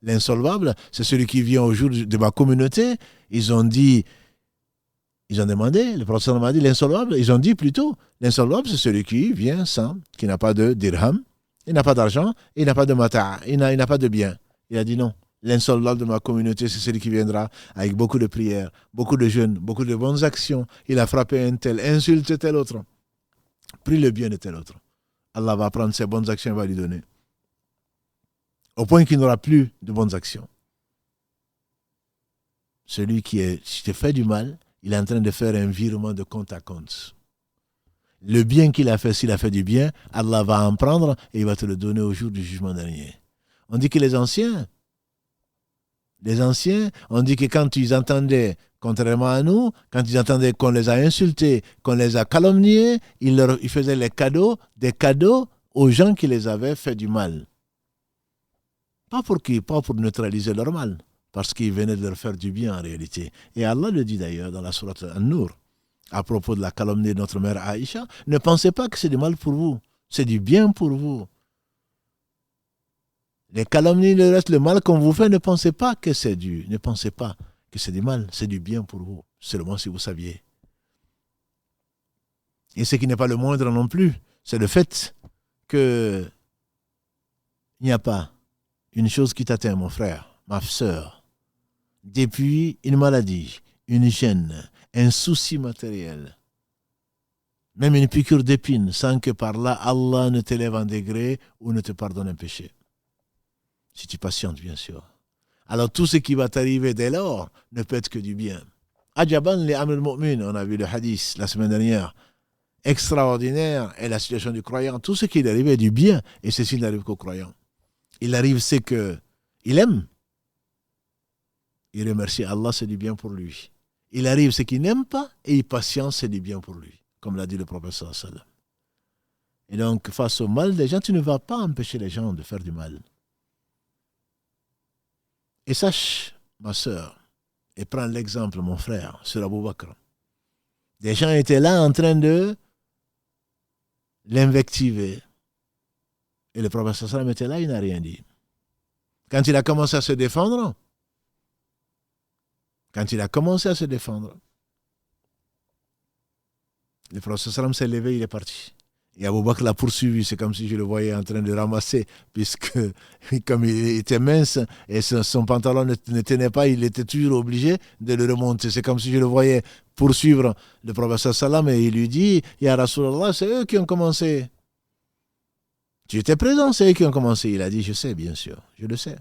l'insolvable? C'est celui qui vient au jour de ma communauté. Ils ont demandé, le prophète sallam a dit l'insolvable. Ils ont dit plutôt, l'insolvable c'est celui qui vient qui n'a pas de dirham, il n'a pas d'argent, il n'a pas de mata', il n'a pas de bien. Il a dit non, L'insolvable de ma communauté, c'est celui qui viendra avec beaucoup de prières, beaucoup de jeûnes, beaucoup de bonnes actions. Il a frappé un tel, insulté tel autre, pris le bien de tel autre. Allah va prendre ses bonnes actions et va lui donner. Au point qu'il n'aura plus de bonnes actions. Celui qui te fait du mal, il est en train de faire un virement de compte à compte. Le bien qu'il a fait, s'il a fait du bien, Allah va en prendre et il va te le donner au jour du jugement dernier. On dit que les anciens, on dit que quand ils entendaient, contrairement à nous, quand ils entendaient qu'on les a insultés, qu'on les a calomniés, ils faisaient des cadeaux aux gens qui les avaient fait du mal. Pas pour neutraliser leur mal, parce qu'ils venaient de leur faire du bien en réalité. Et Allah le dit d'ailleurs dans la sourate An-Nur, à propos de la calomnie de notre mère Aïcha, ne pensez pas que c'est du mal pour vous, c'est du bien pour vous. Les calomnies, le reste, le mal qu'on vous fait, ne pensez pas que c'est du mal, c'est du bien pour vous, seulement si vous saviez. Et ce qui n'est pas le moindre non plus, c'est le fait que il n'y a pas une chose qui t'atteint, mon frère, ma sœur, depuis une maladie, une gêne, un souci matériel, même une piqûre d'épine, sans que par là, Allah ne t'élève en degré ou ne te pardonne un péché. Si tu patientes, bien sûr. Alors tout ce qui va t'arriver dès lors ne peut être que du bien. Ajaban li amr al-mu'min, on a vu le hadith la semaine dernière. Extraordinaire est la situation du croyant. Tout ce qui est arrivé est du bien, et ceci n'arrive qu'au croyant. Il arrive, c'est que il aime. Il remercie Allah, c'est du bien pour lui. Il arrive, c'est qu'il n'aime pas, et il patiente, c'est du bien pour lui. Comme l'a dit le prophète sallallahu alayhi wa sallam. Et donc, face au mal des gens, tu ne vas pas empêcher les gens de faire du mal. Et sache, ma sœur, et prends l'exemple, mon frère, sur Abu Bakr. Des gens étaient là en train de l'invectiver. Et le prophète sallallahu alayhi wa sallam était là, il n'a rien dit. Quand il a commencé à se défendre, le prophète sallallahu alayhi wa sallam s'est levé, il est parti. Et Abu Bakr l'a poursuivi, c'est comme si je le voyais en train de ramasser, puisque comme il était mince et son pantalon ne tenait pas, il était toujours obligé de le remonter. C'est comme si je le voyais poursuivre le prophète sallam et il lui dit, Ya Rasulallah, c'est eux qui ont commencé. Tu étais présent, c'est eux qui ont commencé. Il a dit, je sais, bien sûr, je le sais.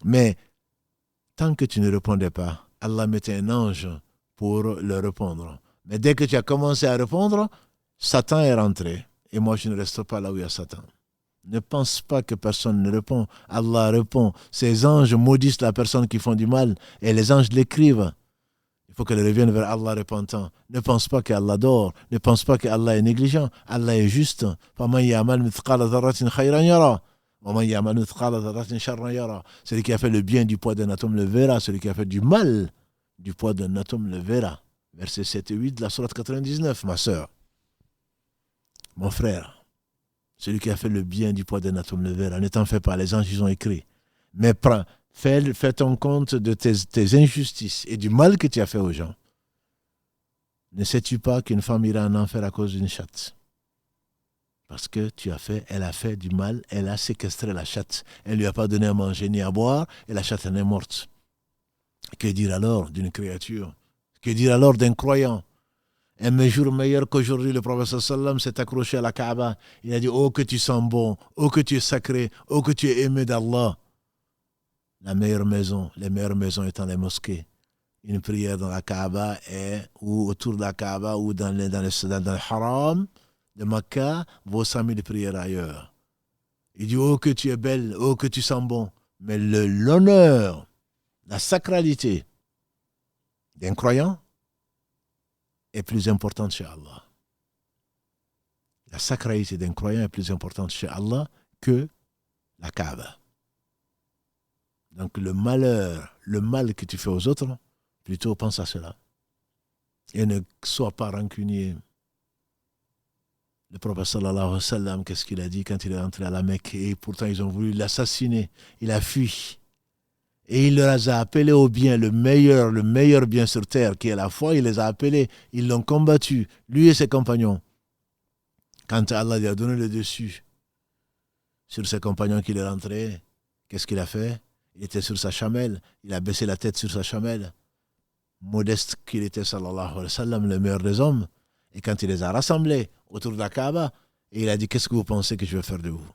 Mais tant que tu ne répondais pas, Allah mettait un ange pour le répondre. Mais dès que tu as commencé à répondre, Satan est rentré. Et moi, je ne reste pas là où il y a Satan. Ne pense pas que personne ne répond. Allah répond. Ces anges maudissent la personne qui font du mal. Et les anges l'écrivent. Il faut qu'elle revienne vers Allah repentant. Ne pense pas qu'Allah dort. Ne pense pas qu'Allah est négligent. Allah est juste. Celui qui a fait le bien du poids d'un atome le verra. Celui qui a fait du mal du poids d'un atome le verra. Versets 7 et 8 de la sourate 99, ma sœur. Mon frère, celui qui a fait le bien du poids d'un atome le verra. Ne t'en fais pas, les anges ils ont écrit. Mais fais ton compte de tes injustices et du mal que tu as fait aux gens. Ne sais-tu pas qu'une femme ira en enfer à cause d'une chatte? Parce que elle a fait du mal, elle a séquestré la chatte. Elle ne lui a pas donné à manger ni à boire et la chatte en est morte. Que dire alors d'une créature? Que dire alors d'un croyant? Un jour meilleur qu'aujourd'hui, le prophète sallam s'est accroché à la Kaaba. Il a dit, oh que tu sens bon, oh que tu es sacré, oh que tu es aimé d'Allah. Les meilleures maisons étant les mosquées. Une prière dans la Kaaba ou autour de la Kaaba ou dans le haram de Makkah vaut 100 000 prières ailleurs. Il dit, oh que tu es belle, oh que tu sens bon. Mais l'honneur, la sacralité d'un croyant est plus importante chez Allah. La sacralité d'un croyant est plus importante chez Allah que la Kaaba. Donc le mal que tu fais aux autres, plutôt pense à cela. Et ne sois pas rancunier. Le prophète sallallahu alayhi wa sallam, qu'est-ce qu'il a dit quand il est entré à la Mecque? Et pourtant ils ont voulu l'assassiner. Il a fui. Et il leur a appelé au bien, le meilleur bien sur terre, qui est la foi. Il les a appelés, ils l'ont combattu, lui et ses compagnons. Quand Allah lui a donné le dessus sur ses compagnons qu'il est rentré, qu'est-ce qu'il a fait? Il était sur sa chamelle, il a baissé la tête sur sa chamelle, modeste qu'il était, sallallahu alayhi wa sallam, le meilleur des hommes. Et quand il les a rassemblés autour de la Kaaba, et il a dit, qu'est-ce que vous pensez que je vais faire de vous?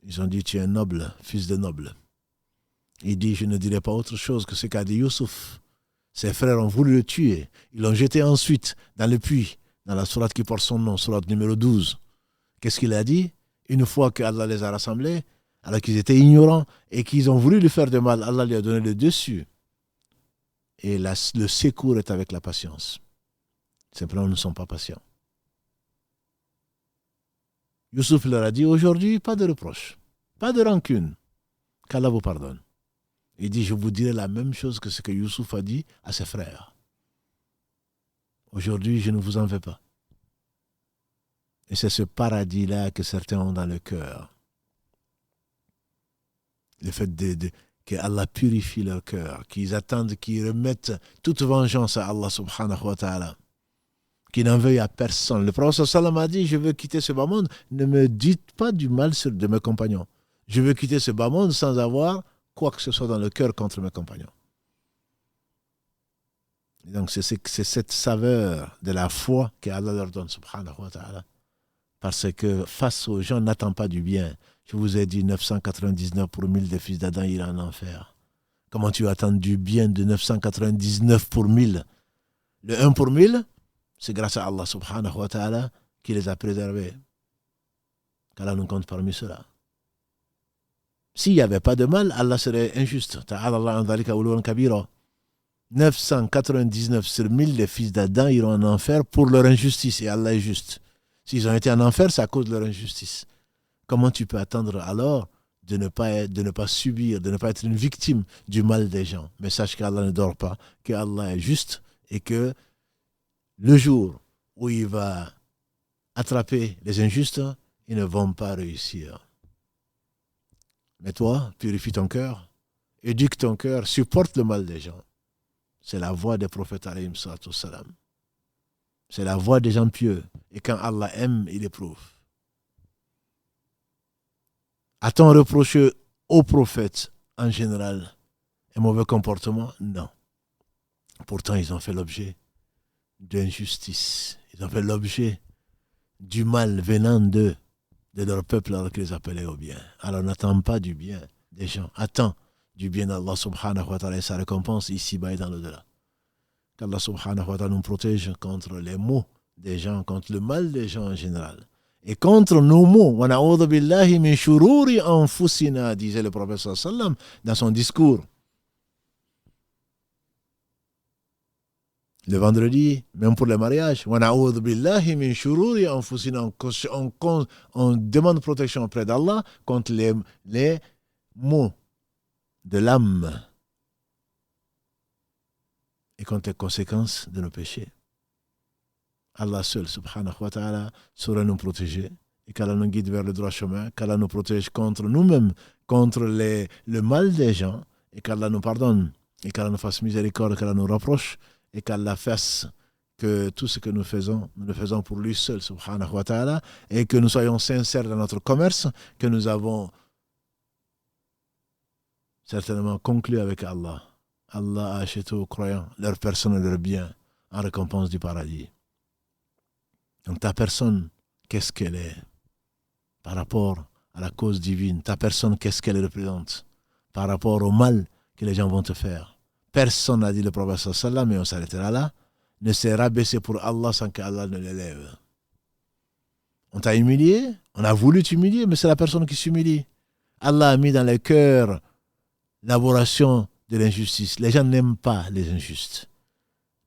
Ils ont dit, tu es un noble, fils de noble. Il dit, je ne dirai pas autre chose que ce qu'a dit Youssouf. Ses frères ont voulu le tuer. Ils l'ont jeté ensuite dans le puits, dans la sourate qui porte son nom, sourate numéro 12. Qu'est-ce qu'il a dit? Une fois qu'Allah les a rassemblés, alors qu'ils étaient ignorants et qu'ils ont voulu lui faire de mal, Allah lui a donné le dessus. Et le secours est avec la patience. Simplement, nous ne sommes pas patients. Youssouf leur a dit, aujourd'hui, pas de reproche, pas de rancune, qu'Allah vous pardonne. Il dit, je vous dirai la même chose que ce que Youssouf a dit à ses frères. Aujourd'hui, je ne vous en veux pas. Et c'est ce paradis-là que certains ont dans le cœur. Le fait que Allah purifie leur cœur, qu'ils attendent, qu'ils remettent toute vengeance à Allah subhanahu wa ta'ala, qu'ils n'en veuillent à personne. Le prophète sallam a dit, je veux quitter ce bas monde, ne me dites pas du mal de mes compagnons. Je veux quitter ce bas monde sans avoir quoi que ce soit dans le cœur contre mes compagnons. Et donc c'est cette saveur de la foi qu'Allah leur donne, subhanahu wa ta'ala. Parce que face aux gens, n'attends pas du bien. Je vous ai dit 999 pour 1000 des fils d'Adam iront en enfer. Comment tu attends du bien de 999 pour 1000? Le 1 pour 1000, c'est grâce à Allah subhanahu wa ta'ala qui les a préservés. Qu'Allah nous compte parmi ceux-là. S'il n'y avait pas de mal, Allah serait injuste. Ta'ala Allah an dhalika uluwan kabira. 999 sur 1000 des fils d'Adam iront en enfer pour leur injustice et Allah est juste. S'ils ont été en enfer, c'est à cause de leur injustice. Comment tu peux attendre alors de ne pas subir, de ne pas être une victime du mal des gens? Mais sache qu'Allah ne dort pas, qu'Allah est juste et que le jour où il va attraper les injustes, ils ne vont pas réussir. Mais toi, purifie ton cœur, éduque ton cœur, supporte le mal des gens. C'est la voie des prophètes alayhim salatu wassalam. C'est la voie des gens pieux. Et quand Allah aime, il éprouve. A-t-on reproché aux prophètes en général un mauvais comportement? Non. Pourtant, ils ont fait l'objet d'injustice. Ils ont fait l'objet du mal venant de leur peuple alors qu'ils les appelaient au bien. Alors n'attends pas du bien des gens. Attends du bien d'Allah subhanahu wa ta'ala et sa récompense ici-bas et dans l'au-delà. Qu'Allah subhanahu wa ta'ala nous protège contre les maux des gens, contre le mal des gens en général. Et contre nos maux, wa na'udhu billahi min shururi anfusina, disait le prophète sallallahu alayhi wa sallam dans son discours. Le vendredi, même pour les mariages, wa na'udhu billahi min shururi anfusina, on demande protection auprès d'Allah contre les maux de l'âme et contre les conséquences de nos péchés. Allah seul, subhanahu wa ta'ala, saura nous protéger et qu'Allah nous guide vers le droit chemin, qu'Allah nous protège contre nous-mêmes, contre le mal des gens, et qu'Allah nous pardonne, et qu'Allah nous fasse miséricorde, qu'Allah nous rapproche, et qu'Allah fasse que tout ce que nous le faisons pour lui seul, subhanahu wa ta'ala, et que nous soyons sincères dans notre commerce, que nous avons certainement conclu avec Allah. Allah a acheté aux croyants leur personne et leur bien en récompense du paradis. Donc ta personne, qu'est-ce qu'elle est par rapport à la cause divine? Ta personne, qu'est-ce qu'elle représente par rapport au mal que les gens vont te faire? Personne n'a dit, le prophète sallallahu alayhi wa sallam, mais on s'arrêtera là, ne s'est rabaissé pour Allah sans qu'Allah ne l'élève. On t'a humilié, on a voulu t'humilier, mais c'est la personne qui s'humilie. Allah a mis dans les cœurs l'élaboration de l'injustice. Les gens n'aiment pas les injustes,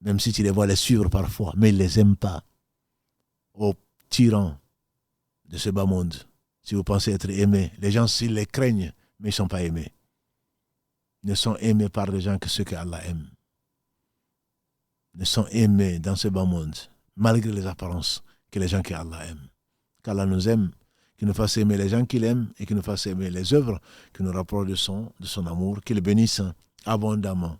même si tu les vois les suivre parfois, mais ils ne les aiment pas. Aux tyrans de ce bas monde, si vous pensez être aimés, les gens, s'ils les craignent, mais ils ne sont pas aimés. Ils ne sont aimés par les gens que ceux que Allah aime. Ils ne sont aimés dans ce bas monde, malgré les apparences, que les gens que Allah aime. Qu'Allah nous aime, qu'il nous fasse aimer les gens qu'il aime et qu'il nous fasse aimer les œuvres, qu'il nous rapproche de son amour, qu'il bénisse abondamment.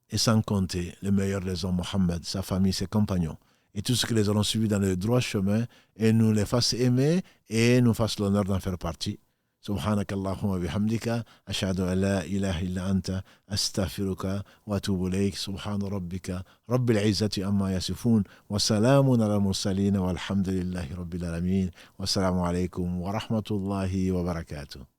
Et sans compter le meilleur des hommes, Mohammed, sa famille, ses compagnons, et tout ce que les auront suivis dans le droit chemin, et nous les fasse aimer et nous fasse l'honneur d'en faire partie. سبحانك اللهم وبحمدك أشهد أن لا إله إلا أنت أستغفرك وأتوب إليك سبحان ربك رب العزة عما يصفون وسلام على المرسلين والحمد لله رب العالمين والسلام عليكم ورحمة الله وبركاته.